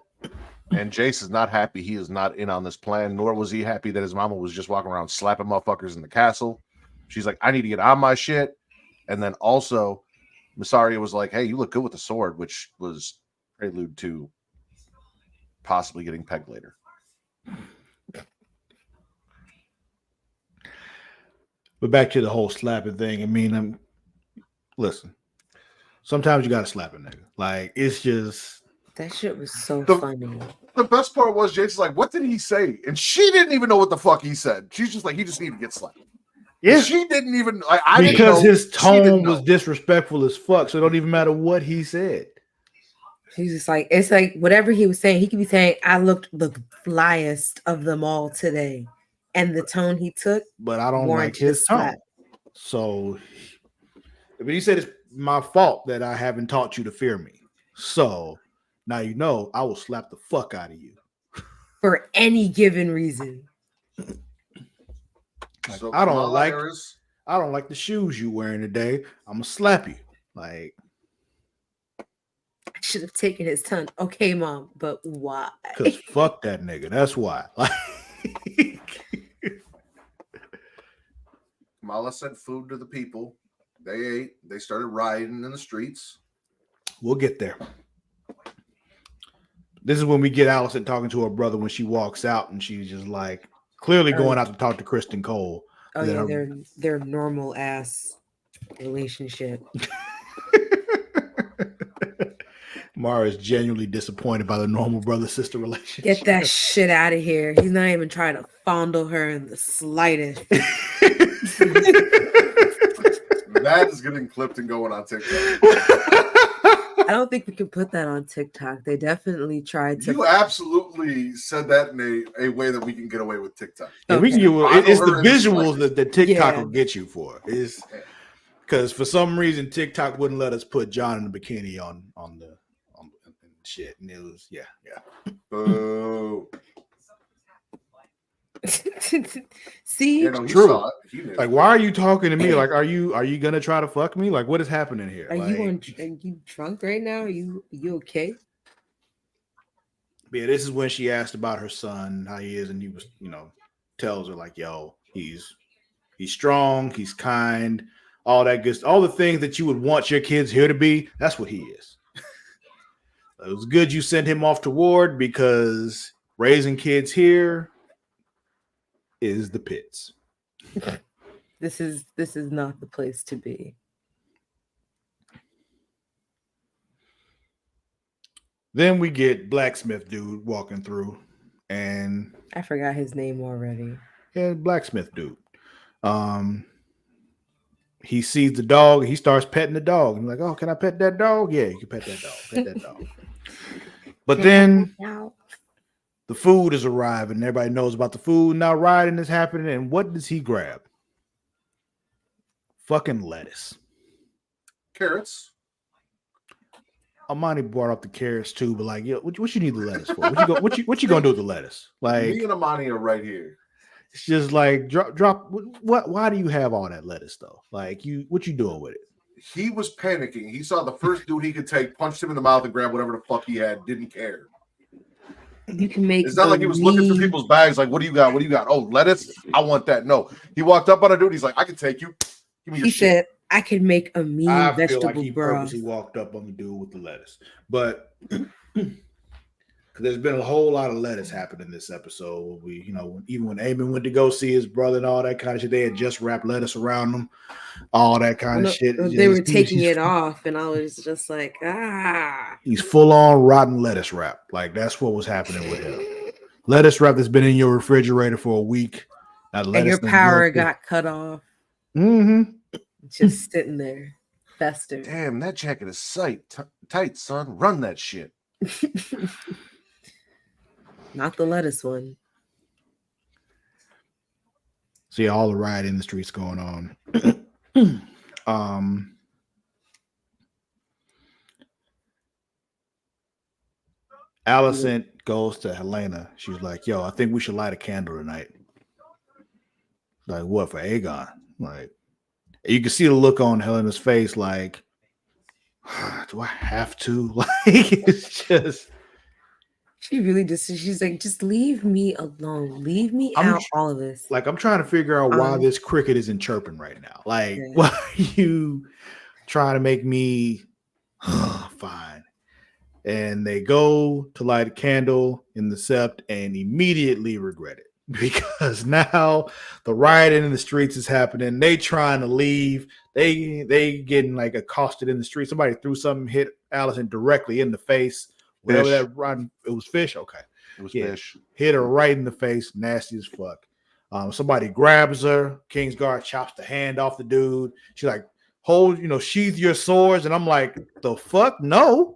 And Jace is not happy. He is not in on this plan, nor was he happy that his mama was just walking around slapping motherfuckers in the castle. She's like, I need to get on my shit. And then also, Missaria was like, hey, you look good with the sword, which was prelude to possibly getting pegged later. But back to the whole slapping thing. I mean, listen. Sometimes you gotta slap a nigga. Like it's just that shit was so funny. The best part was Jason's like, what did he say? And she didn't even know what the fuck he said. She's just like, he just needed to get slapped. Yeah, she didn't even. Because his tone was disrespectful as fuck. So it don't even matter what he said. He's just like, it's like whatever he was saying. He could be saying, "I looked the flyest of them all today," and the tone he took. But I don't like his tone. So, but he said it's my fault that I haven't taught you to fear me. So now you know I will slap the fuck out of you for any given reason. Like, so I don't like the shoes you wearing today. I'm gonna slap you. Like I should have taken his tongue. Okay, mom, but why? Because fuck that nigga. That's why. Like Kamala sent food to the people. They ate. They started rioting in the streets. We'll get there. This is when we get Allison talking to her brother when she walks out and she's just like clearly going out to talk to Kristen Cole. Oh yeah, their normal ass relationship. Mara is genuinely disappointed by the normal brother-sister relationship. Get that shit out of here. He's not even trying to fondle her in the slightest. That is getting clipped and going on TikTok. I don't think we can put that on TikTok. They definitely tried to. You absolutely said that in a way that we can get away with TikTok. Yeah, we can it's the visuals that TikTok will get you for. Is because for some reason TikTok wouldn't let us put John in the bikini on the shit, and it was yeah. Boo. See, true. Like, why are you talking to me? Like, are you gonna try to fuck me? Like, what is happening here? Are you drunk right now? Are you okay? Yeah, this is when she asked about her son, how he is, and he was, tells her like, yo, he's strong, he's kind, all that good, all the things that you would want your kids here to be. That's what he is. It was good you sent him off to Ward because raising kids here is the pits. This is not the place to be. Then we get blacksmith dude walking through, and I forgot his name already. blacksmith dude. He sees the dog. He starts petting the dog. And like, oh, can I pet that dog? Yeah, you can pet that dog. Pet that dog. But then the food is arriving. Everybody knows about the food. Now rioting is happening. And what does he grab? Fucking lettuce. Carrots. Amani brought up the carrots too, but like, yo, what you need the lettuce for? What you gonna do with the lettuce? Like, Me and Amani are right here. it's just like drop. What? Why do you have all that lettuce though? Like, what you doing with it? He was panicking. He saw the first dude he could take, punched him in the mouth, and grabbed whatever the fuck he had. Didn't care. You can make. It's not like he was looking through people's bags. Like, what do you got? What do you got? Oh, lettuce. I want that. No, he walked up on a dude. He's like, I can take you. Give me your He shit. said, "I could make a mean I feel vegetable like he broth." purposely walked up on the dude with the lettuce, but because there's been a whole lot of lettuce happening this episode. We, even when Eamon went to go see his brother and all that kind of shit, they had just wrapped lettuce around them, all that kind of shit. They were taking it off, and I was just like, ah. He's full on rotten lettuce wrap. Like that's what was happening with him. Lettuce wrap that's been in your refrigerator for a week. And your power got cut off. Mm-hmm. Just sitting there, festered. Damn, that jacket is tight, son. Run that shit. Not the lettuce one. See all the riot in the streets going on. Allison goes to Helena. She's like, yo, I think we should light a candle tonight. Like, what, for Aegon? Like, you can see the look on Helena's face, like, do I have to? Like, it's just. She really she's like, just leave me alone. Leave me out all of this. Like, I'm trying to figure out why this cricket isn't chirping right now. Like, why are you trying to make me fine? And they go to light a candle in the sept and immediately regret it because now the rioting in the streets is happening. They trying to leave. They getting like accosted in the street. Somebody threw something, hit Allison directly in the face. Whatever that run, it was fish. Okay, it was fish. Hit her right in the face. Nasty as fuck. Somebody grabs her. Kingsguard chops the hand off the dude. She's like, hold, sheath your swords. And I'm like, the fuck? No.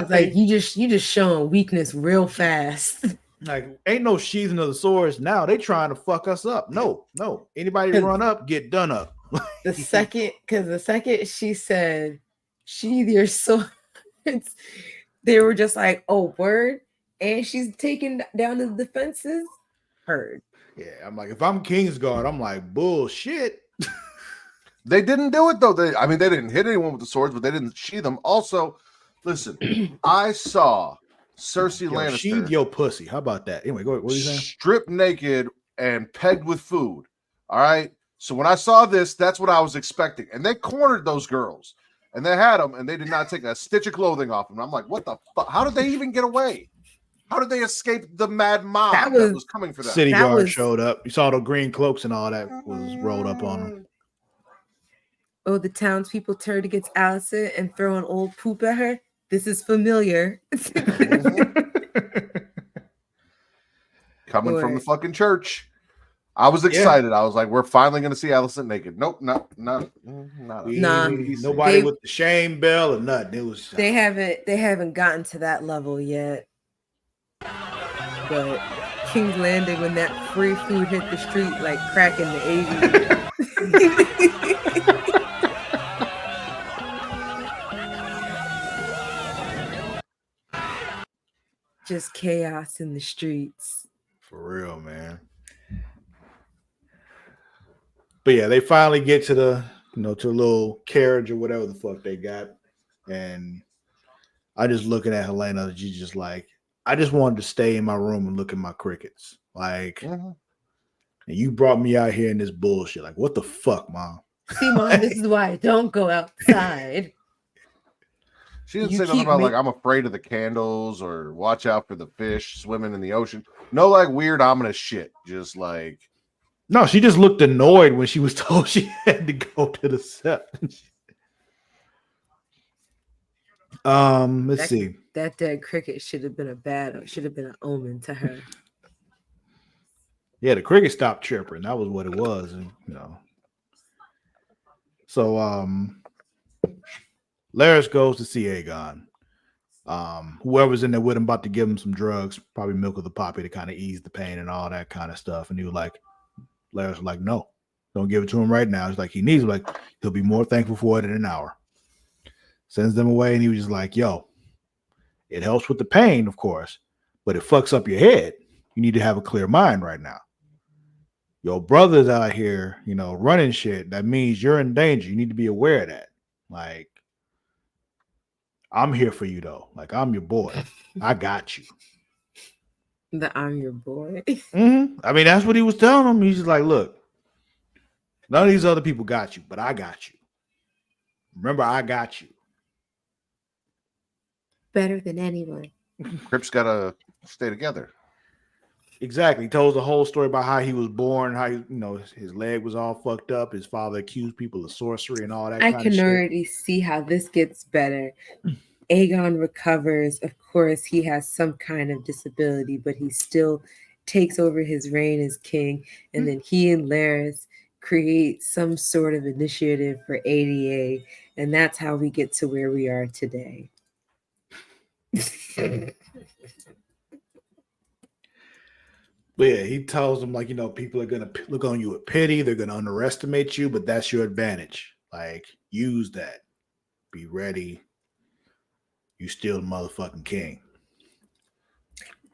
Like you just showing weakness real fast. Like, ain't no sheathing of the swords now. They trying to fuck us up. No. Anybody run up, get done up. the second she said, sheath your swords, they were just like, oh, word. And she's taking down the defenses. Heard. Yeah, I'm like, if I'm Kingsguard, I'm like, bullshit. They didn't do it though. They didn't hit anyone with the swords, but they didn't sheath them. Also, listen, I saw Cersei Lannister sheath your pussy. How about that? Anyway, go ahead. What are you saying? Stripped naked and pegged with food. All right. So when I saw this, that's what I was expecting. And they cornered those girls, and they had them, and they did not take a stitch of clothing off them. I'm like, what the fuck? How did they even get away? How did they escape the mad mob that was coming for them? City guard showed up. You saw the green cloaks and all that was rolled up on them. Oh, the townspeople turned against Allison and throw an old poop at her. This is familiar. Coming from the fucking church. I was excited. I was like, we're finally going to see Allison naked. Nope, not. Nobody with the shame bell or nothing. It was. They haven't gotten to that level yet. But King's Landing, when that free food hit the street like crack in the 80s. Just chaos in the streets. For real, man. But yeah, they finally get to the, to a little carriage or whatever the fuck they got. And I just looking at Helena, she's just like, I just wanted to stay in my room and look at my crickets. Like, and you brought me out here in this bullshit. Like, what the fuck, Mom? See, Mom, this is why I don't go outside. She didn't say nothing about like, I'm afraid of the candles or watch out for the fish swimming in the ocean. No, like weird, ominous shit. Just like. No, she just looked annoyed when she was told she had to go to the set. Let's That see. that dead cricket should have been an omen to her. Yeah, the cricket stopped chirping. That was what it was, and So Laris goes to see Aegon. Whoever's in there with him about to give him some drugs, probably milk of the poppy to kind of ease the pain and all that kind of stuff. And he was like, Laris was like, no, don't give it to him right now. It's like he needs it. Like he'll be more thankful for it in an hour. Sends them away, and he was just like, yo, it helps with the pain, of course, but it fucks up your head. You need to have a clear mind right now. Your brother's out here, running shit. That means you're in danger. You need to be aware of that. Like, I'm here for you though. Like, I'm your boy. I got you. I'm your boy. Mm-hmm. I mean, that's what he was telling him. He's just like, look, none of these other people got you, but I got you. Remember, I got you. Better than anyone. Crips gotta stay together. Exactly. He told the whole story about how he was born, how his leg was all fucked up. His father accused people of sorcery and all that I kind of can shit. already see how this gets better. Aegon recovers. Of course, he has some kind of disability, but he still takes over his reign as king. And then he and Laris create some sort of initiative for ADA. And that's how we get to where we are today. But yeah, he tells them, like, people are going to look on you with pity. They're going to underestimate you, but that's your advantage. Like, use that. Be ready. You still the motherfucking king.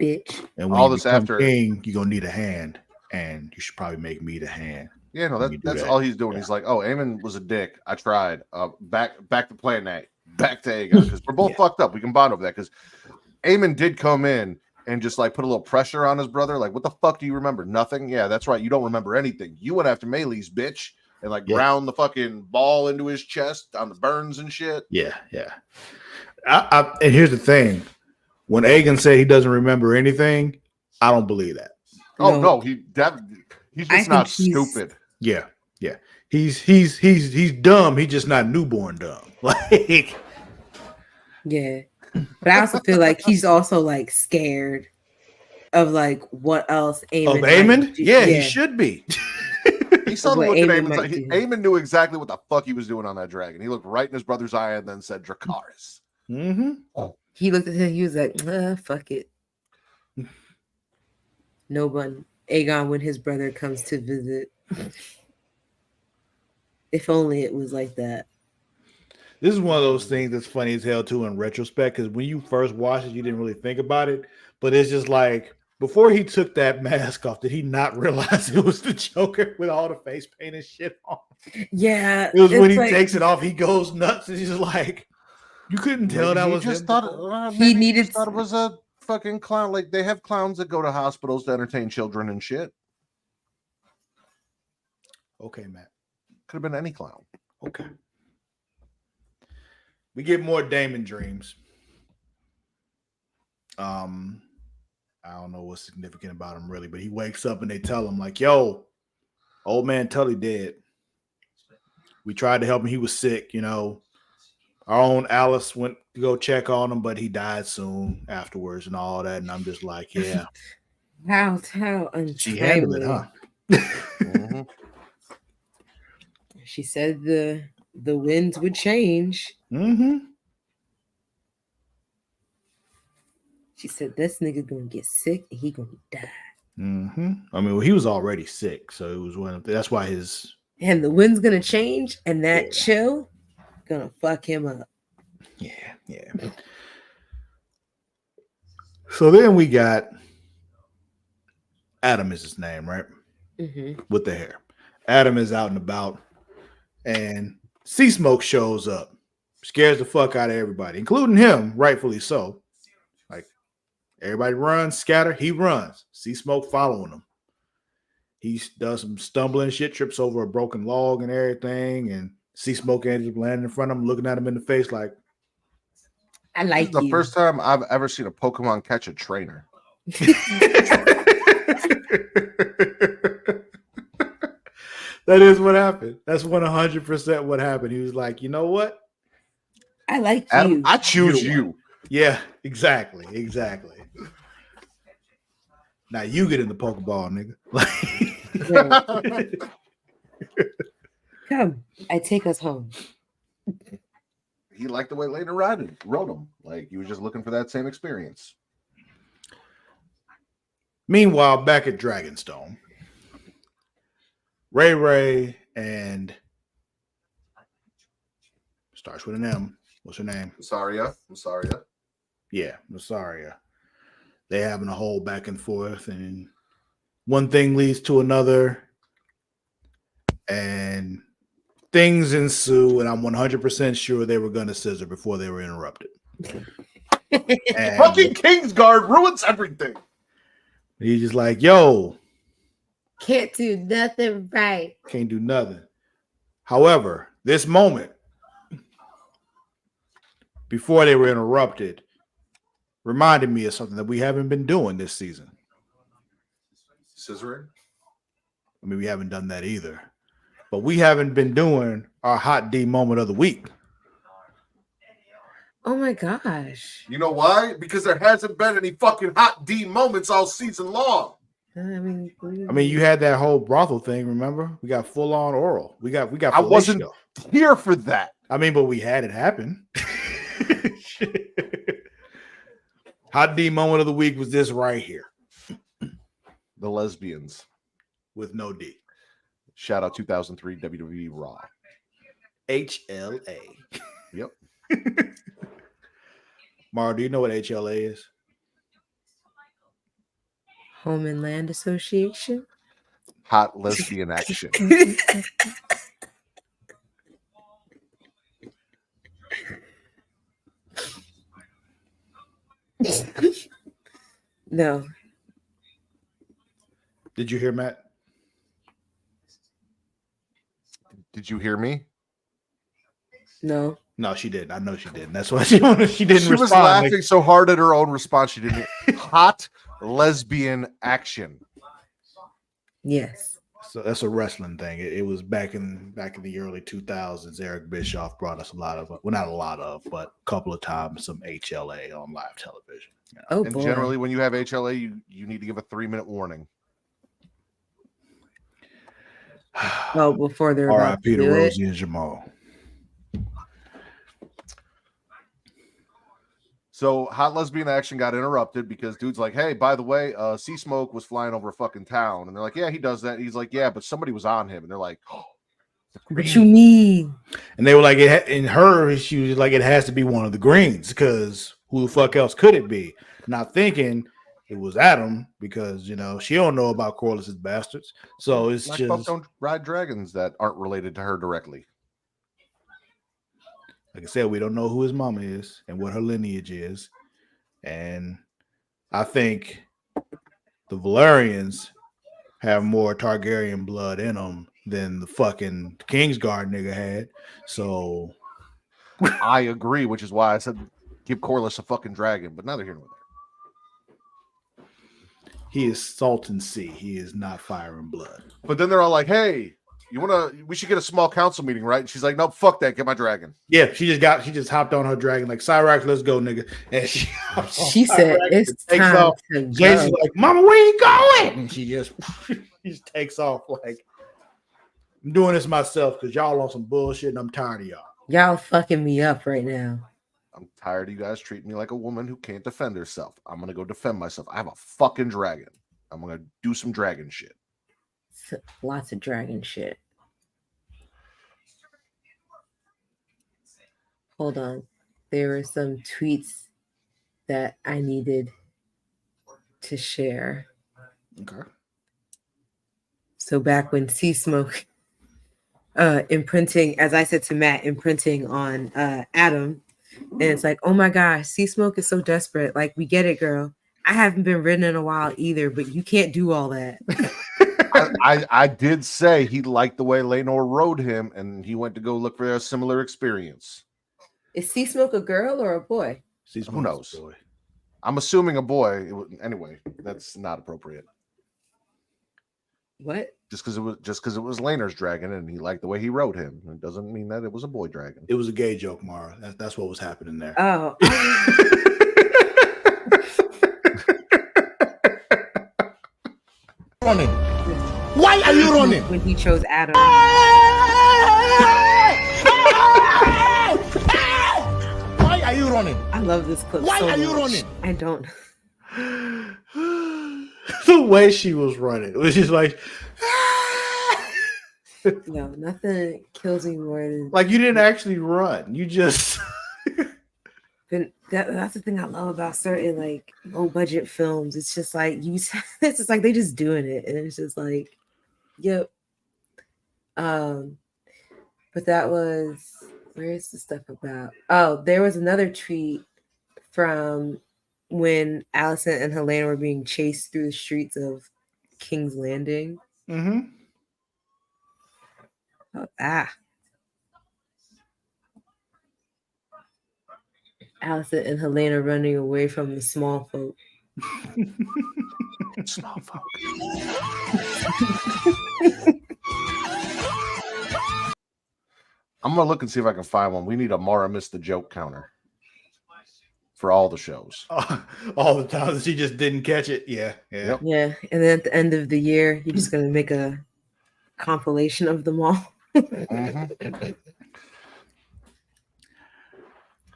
Bitch. And when All you this become after king, you're going to need a hand. And you should probably make me the hand. Yeah, no, that's that. all he's doing. Yeah. He's like, oh, Aemon was a dick. I tried. Back to Plan A. Back to Aegon. Because we're both fucked up. We can bond over that. Because Aemon did come in and just like put a little pressure on his brother. Like, what the fuck do you remember? Nothing? Yeah, that's right. You don't remember anything. You went after Melee's bitch and like ground the fucking ball into his chest on the burns and shit. Yeah. And here's the thing. When Aegon said he doesn't remember anything, I don't believe that. Oh, no. He's just not stupid. Yeah. He's dumb. He's just not newborn dumb. Like, yeah. But I also feel like he's also like scared of like what else Aemon. Of Aemon? Yeah, he should be. He saw the look at Aemon. Like, Aemon knew exactly what the fuck he was doing on that dragon. He looked right in his brother's eye and then said Dracarys. Mm-hmm. He looked at him. He was like, fuck it. No one. Aegon when his brother comes to visit. If only it was like that. This is one of those things that's funny as hell too in retrospect, because when you first watched it, you didn't really think about it. But it's just like, before he took that mask off, did he not realize it was the Joker with all the face paint and shit on? Yeah. It was when he takes it off, he goes nuts, and he's just like, you couldn't tell that was just him. Thought he thought it was a fucking clown. Like, they have clowns that go to hospitals to entertain children and shit. Okay, Matt. Could have been any clown. Okay. We get more Daemon dreams. I don't know what's significant about him really, but he wakes up and they tell him like, yo, old man Tully dead. We tried to help him. He was sick, Our own Alice went to go check on him, but he died soon afterwards and all that. And I'm just like, yeah. How untimely. She handled it, huh? Mm-hmm. She said the winds would change. Mm-hmm. She said this nigga gonna get sick and he gonna die. Mm-hmm. I mean, well, he was already sick, so it was that's why and the wind's gonna change, and that chill gonna fuck him up. Yeah. So then we got Adam is his name, right? Mm-hmm. With the hair. Adam is out and about, and Sea Smoke shows up, scares the fuck out of everybody, including him, rightfully so. Like, everybody runs, scatter, he runs. Sea Smoke following him. He does some stumbling shit, trips over a broken log and everything, and Sea Smoke ends up landing in front of him, looking at him in the face like, I like this is the first time I've ever seen a Pokemon catch a trainer. That is what happened. That's 100% what happened. He was like, you know what? I like Adam, you. I choose You. you. Yeah, exactly. Now you get in the Pokeball, nigga. Come, I take us home. He liked the way Lena wrote him. Like he was just looking for that same experience. Meanwhile, back at Dragonstone, Ray and starts with an M. What's her name? Masaria. Yeah, Masaria. They having a whole back and forth, and one thing leads to another, and things ensue. And I'm 100% sure they were going to scissor before they were interrupted. And Fucking Kingsguard ruins everything. he's just like, "Yo, Can't do nothing right." can't do nothing." However, this moment before they were interrupted reminded me of something that we haven't been doing this season. Scissoring? I mean, we haven't done that either. But we haven't been doing our hot D moment of the week. Oh my gosh. You know why? Because there hasn't been any fucking hot D moments all season long. I mean, You had that whole brothel thing, remember? We got full on oral. We got I wasn't here for that. but we had it happen. Hot D moment of the week was this right here. The lesbians. With no D. Shout out 2003 WWE Raw. HLA. Yep. Mara, do you know what HLA is? Home and Land Association. Hot lesbian action. No. Did you hear Matt? Did you hear me? No. No, she didn't. I know she didn't. That's why she didn't respond. She was laughing so hard at her own response. She didn't. Hot lesbian action. Yes. So that's a wrestling thing. It was back in the early 2000s. Eric Bischoff brought us a lot of, well, not a lot of, but a couple of times some HLA on live television. You know? Oh, And boy. generally, when you have HLA, you need to give a 3-minute warning. Well, before they're about R.I.P. to to do it. Rosie and Jamal. So hot lesbian action got interrupted because dude's like, hey, by the way, Sea Smoke was flying over a fucking town. And they're like, yeah, he does that. And he's like, yeah, but somebody was on him. And they're like, oh, What you mean? And they were like, she was like, it has to be one of the Greens because who the fuck else could it be? Not thinking it was Adam because, she don't know about Corliss's bastards. So it's Black just... folks don't ride dragons that aren't related to her directly. Like I said, we don't know who his mama is and what her lineage is. And I think the Valerians have more Targaryen blood in them than the fucking Kingsguard nigga had. So I agree, which is why I said give Corlys a fucking dragon, but neither here nor there. he is salt and sea. He is not fire and blood. But then they're all like, hey, we should get a small council meeting, right? And she's like, no, fuck that, get my dragon. Yeah, she just hopped on her dragon like, Cyrax, let's go, nigga. And She said it's takes time off. to Jason's go. like, Mama, where you going? And she just takes off like, I'm doing this myself because y'all on some bullshit and I'm tired of y'all. Y'all fucking me up right now. I'm tired of you guys treating me like a woman who can't defend herself. I'm going to go defend myself. I have a fucking dragon. I'm going to do some dragon shit. Lots of dragon shit. Hold on. There were some tweets that I needed to share. Okay. So back when Sea Smoke imprinting, as I said to Matt, imprinting on Adam, and it's like, oh my gosh, Sea Smoke is so desperate. Like, we get it, girl. I haven't been ridden in a while either, but you can't do all that. I did say he liked the way Laenor rode him, and he went to go look for a similar experience. Is Sea Smoke a girl or a boy? Who knows? I'm assuming a boy. Anyway, that's not appropriate. What? Just because it was Laner's dragon and he liked the way he rode him, it doesn't mean that it was a boy dragon. It was a gay joke, Mara. That's what was happening there. Oh, Running. Why are you running? when he chose Adam. Why are you running? I love this clip. Why so are you much. running? I don't. The way she was running, it was just like, No, nothing kills me more than like you didn't actually run. You just. that's the thing I love about certain like low budget films. It's just like it's just like they just doing it, and it's just like, yep. But that was where's the stuff about? Oh, there was another tweet from when Allison and Helena were being chased through the streets of King's Landing. Mm-hmm. Allison and Helena running away from the Smallfolk. Smallfolk. I'm gonna look and see if I can find one. We need a Mara missed the joke counter for all the shows. All the times she just didn't catch it. Yeah. Yep. Yeah, and then at the end of the year, you're just gonna make a compilation of them all. Mm-hmm.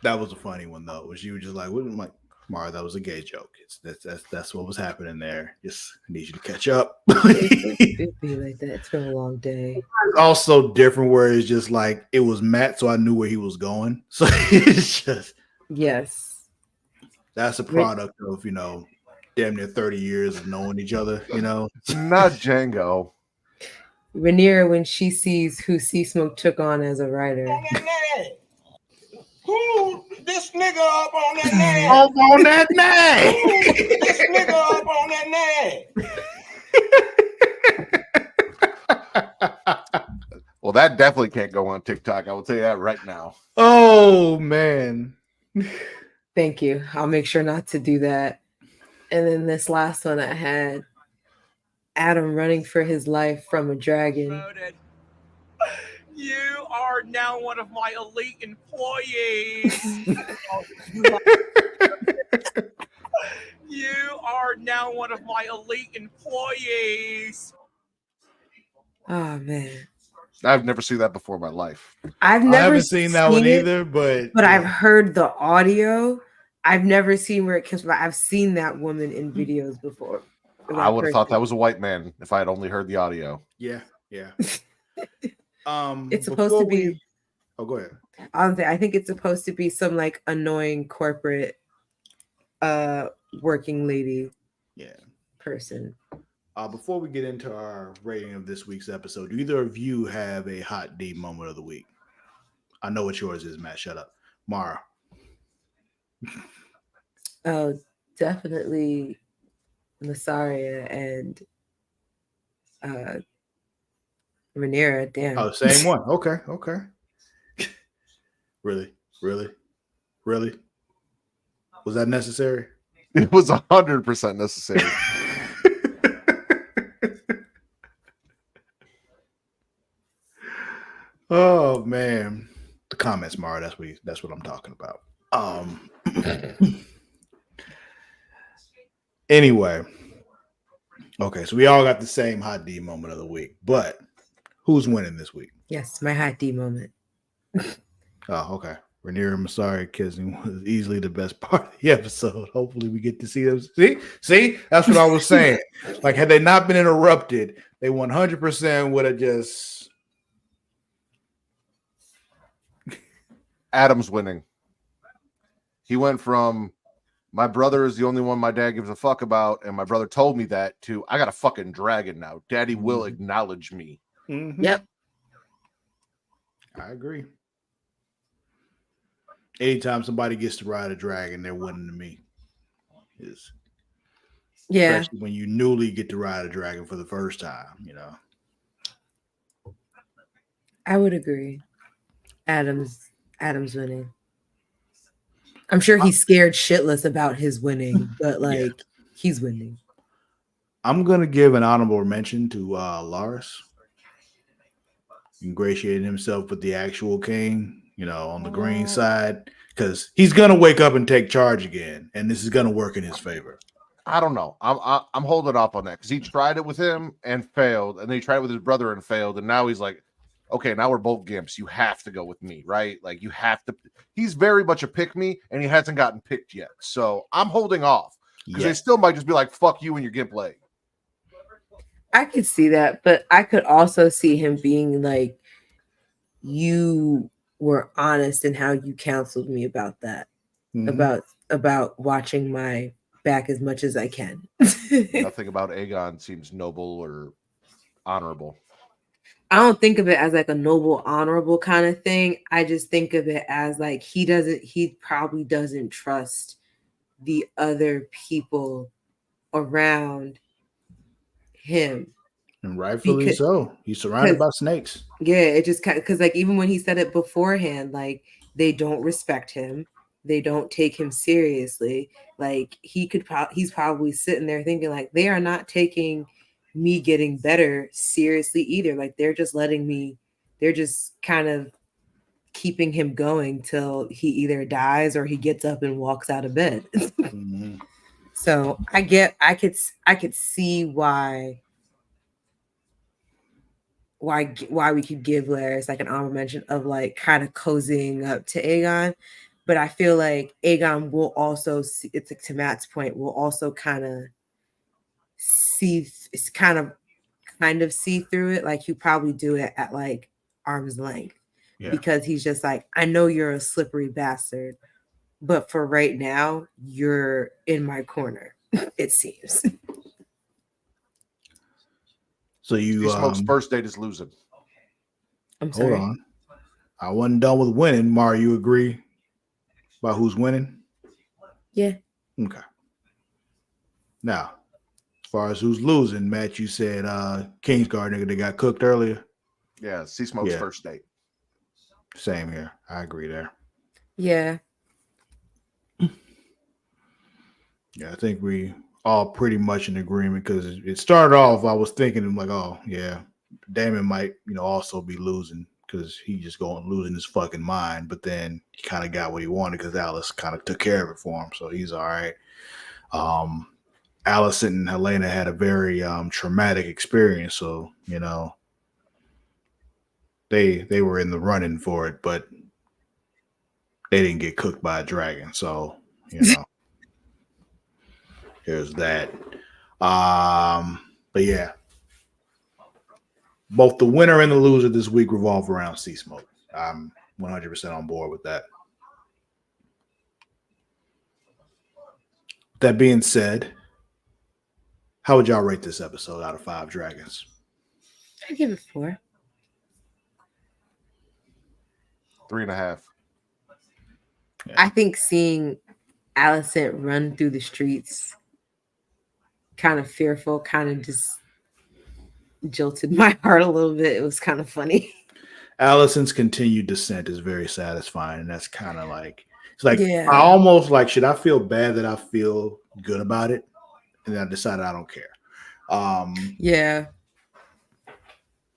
That was a funny one though. Was you were just like, "What?" Like, Mara, that was a gay joke. That's what was happening there. Just need you to catch up. It'd be like that. It's been a long day. It's also different where it's just like it was Matt, so I knew where he was going. So it's just Yes. that's a product of damn near 30 years of knowing each other. Not Django. Rhaenyra, when she sees who Sea Smoke took on as a writer. Who this nigga up on that name? Up on that name. This nigga up on that name. Well, that definitely can't go on TikTok. I will tell you that right now. Oh man. Thank you. I'll make sure not to do that. And then this last one I had Adam running for his life from a dragon. You are now one of my elite employees. You are now one of my elite employees. Oh man. I've never seen that before in my life. I've I never haven't seen that one it, either, but I've heard the audio. I've never seen where it comes from. I've seen that woman in videos before. I would have thought that was a white man if I had only heard the audio. Yeah. It's supposed to be. Oh, go ahead. I think it's supposed to be some like annoying corporate, working lady. Yeah. Person. Before we get into our rating of this week's episode, do either of you have a hot D moment of the week? I know what yours is, Matt. Shut up, Mara. Oh, definitely Massaria and Rhaenyra. Damn. Oh, same one. Okay. Really? Was that necessary? It was 100% necessary. Oh man, the comments, Mara. That's what I'm talking about. Anyway, okay, so we all got the same hot D moment of the week, but who's winning this week? Yes, my hot D moment. Oh, okay. Rhaenyra Masari kissing was easily the best part of the episode. Hopefully, we get to see them. See, that's what I was saying. Like, had they not been interrupted, they 100% would have just. Adam's winning. He went from my brother is the only one my dad gives a fuck about, and my brother told me that, to I got a fucking dragon now. Daddy will acknowledge me. Mm-hmm. Yep. I agree. Anytime somebody gets to ride a dragon, they're winning to me. Yeah. Especially when you newly get to ride a dragon for the first time, I would agree. Adam's winning. I'm sure he's scared shitless about his winning, but he's winning. I'm gonna give an honorable mention to Lars. Ingratiating himself with the actual king, on the green side, because he's gonna wake up and take charge again, and this is gonna work in his favor. I don't know. I'm holding off on that because he tried it with him and failed, and then he tried it with his brother and failed, and now he's like, okay, now we're both gimps. You have to go with me, right? Like you have to. He's very much a pick me, and he hasn't gotten picked yet. So I'm holding off because they still might just be like, fuck you and your gimp leg. I could see that, but I could also see him being like, you were honest in how you counseled me about that, about watching my back as much as I can. Nothing about Aegon seems noble or honorable. I don't think of it as like a noble, honorable kind of thing. I just think of it as like he probably doesn't trust the other people around him. And rightfully so. He's surrounded by snakes. Yeah, it just kind of, because like even when he said it beforehand, like they don't respect him, they don't take him seriously. Like he's probably sitting there thinking like they are not taking me getting better seriously either. Like they're just kind of keeping him going till he either dies or he gets up and walks out of bed. So I could see why we could give Larys like an honorable mention of like kind of cozying up to Aegon, but I feel like Aegon will also see, it's like to Matt's point, will also kind of see through it. Like you probably do it at like arm's length because he's just like, I know you're a slippery bastard, but for right now, you're in my corner. It seems. So you Smoke's first date is losing. I'm sorry. Hold on. I wasn't done with winning. Mar, you agree about who's winning? Yeah. Okay. Now, as far as who's losing, Matt, you said Kingsguard nigga that got cooked earlier. Yeah, Smoke's first date. Same here. I agree there. Yeah. Yeah, I think we all pretty much in agreement because it started off, I was thinking, I'm like, oh, yeah, Damon might, also be losing because he just going losing his fucking mind. But then he kind of got what he wanted because Alice kind of took care of it for him. So he's all right. Allison and Helena had a very traumatic experience. So, they were in the running for it, but they didn't get cooked by a dragon. So, there's that. But yeah, both the winner and the loser this week revolve around Sea Smoke. I'm 100% on board with that. That being said, how would y'all rate this episode out of 5 dragons? I give it 4. 3.5. Yeah. I think seeing Allison run through the streets, kind of fearful, kind of just jolted my heart a little bit. It was kind of funny. Allison's continued descent is very satisfying, and that's kind of like it's like I almost like, should I feel bad that I feel good about it, and then I decided I don't care. Yeah,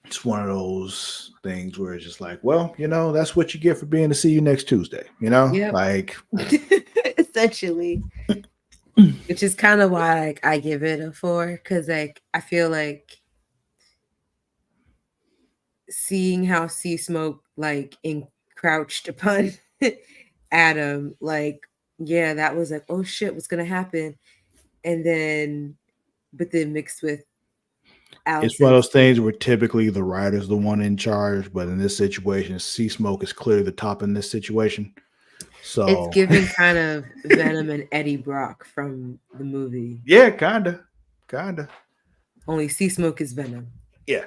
it's one of those things where it's just like, well, that's what you get for being to see you next Tuesday. Like essentially. Which is kind of why like I give it a 4 because like I feel like seeing how Sea Smoke like encroached upon Adam, like that was like, oh shit, what's gonna happen? And then, but then mixed with Allison's. It's one of those things where typically the writer's the one in charge, but in this situation, Sea Smoke is clearly the top in this situation. So it's giving kind of Venom and Eddie Brock from the movie. Yeah, kinda. Only Sea Smoke is Venom. Yeah.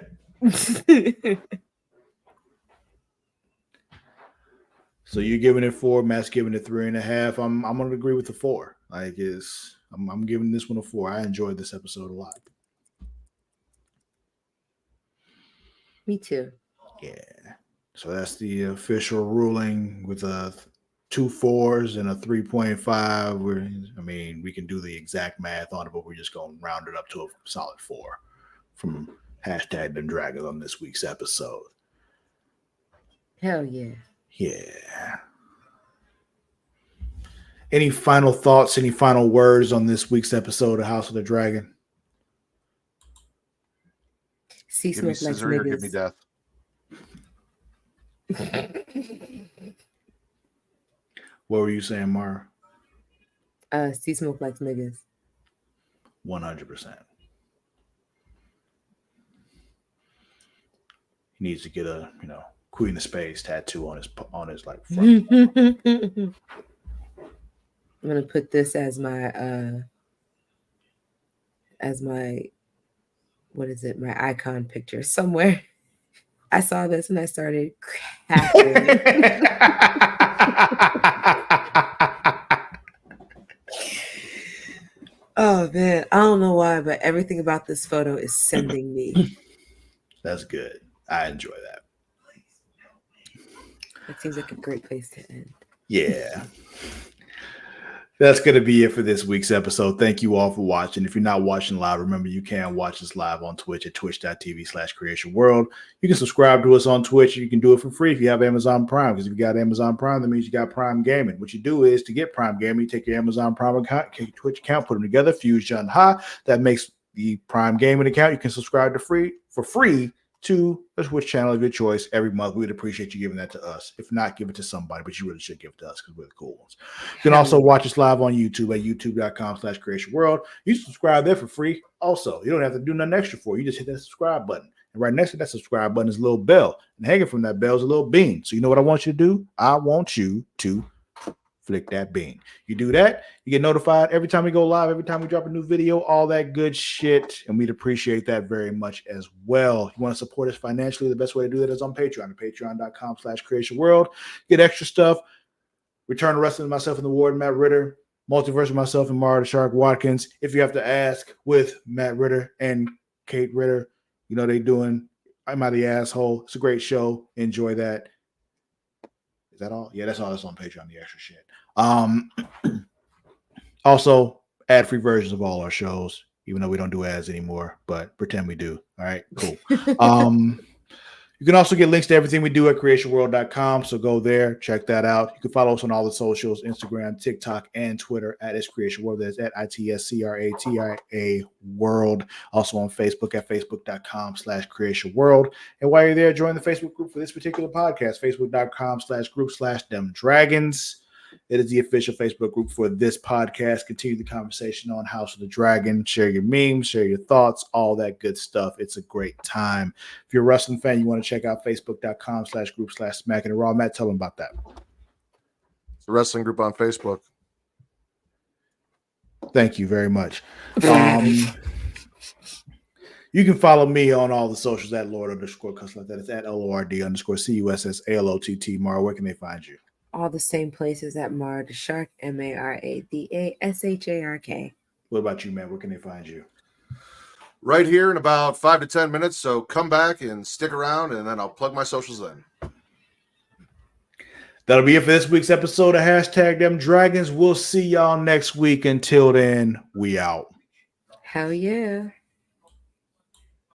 So you're giving it 4, Matt's giving it 3.5. I'm gonna agree with the 4. Like I'm giving this one a 4. I enjoyed this episode a lot. Me too. Yeah. So that's the official ruling with 2 4s and a 3.5. We can do the exact math on it, but we're just going to round it up to a solid 4 from hashtag them dragons on this week's episode. Hell yeah. Yeah. Any final thoughts, any final words on this week's episode of House of the Dragon? Sea Give me Smoke likes scissor or give me niggas. death. What were you saying, Mara? Sea Smoke likes niggas. 100%. He needs to get a, Queen of Spades tattoo on his like front. I'm gonna put this as my what is it? My icon picture somewhere. I saw this and I started cackling. Oh man, I don't know why, but everything about this photo is sending me. That's good. I enjoy that. It seems like a great place to end. Yeah. That's going to be it for this week's episode. Thank you all for watching. If you're not watching live, remember you can watch us live on Twitch at twitch.tv/Creation World. You can subscribe to us on Twitch. You can do it for free if you have Amazon Prime, because if you got Amazon Prime, that means you got Prime Gaming. What you do is, to get Prime Gaming, you take your Amazon Prime account, your Twitch account, put them together, fuse John Ha. That makes the Prime Gaming account. You can subscribe to for free to a Twitch channel of your choice every month. We'd appreciate you giving that to us. If not, give it to somebody, but you really should give it to us because we're the cool ones. You can also watch us live on YouTube at youtube.com/Creation World. You subscribe there for free. Also, you don't have to do nothing extra for it. You just hit that subscribe button. And right next to that subscribe button is a little bell. And hanging from that bell is a little bean. So you know what I want you to do? I want you to flick that bean. You do that, you get notified every time we go live, every time we drop a new video, all that good shit. And we'd appreciate that very much as well. You want to support us financially? The best way to do that is on Patreon, patreon.com/Creation World. Get extra stuff. Return to Wrestling with myself and the Ward, Matt Ritter. Multiverse with myself and Mara the Shark Watkins. If you have to ask, with Matt Ritter and Kate Ritter, they doing I'm Out the Asshole. It's a great show. Enjoy that. Is that all? Yeah, that's all. That's on Patreon, the extra shit. Also, ad-free versions of all our shows, even though we don't do ads anymore, but pretend we do. All right, cool. You can also get links to everything we do at creationworld.com. So go there, check that out. You can follow us on all the socials, Instagram, TikTok, and Twitter at It's Creation World. That's at ITSCRATIA World. Also on Facebook at facebook.com/Creation World. And while you're there, join the Facebook group for this particular podcast, facebook.com/group/Them Dragons. It is the official Facebook group for this podcast. Continue the conversation on House of the Dragon. Share your memes, share your thoughts, all that good stuff. It's a great time. If you're a wrestling fan, you want to check out facebook.com/group/Smacking It Raw. Matt, tell them about that. It's a wrestling group on Facebook. Thank you very much. You can follow me on all the socials at Lord_Cuss. That is at LORD_CUSSALOTT. Mara, where can they find you? All the same places at Mara the Shark, MARADASHARK. What about you, man? Where can they find you? Right here in about 5 to 10 minutes. So come back and stick around, and then I'll plug my socials in. That'll be it for this week's episode of Hashtag Them Dragons. We'll see y'all next week. Until then, we out. Hell yeah.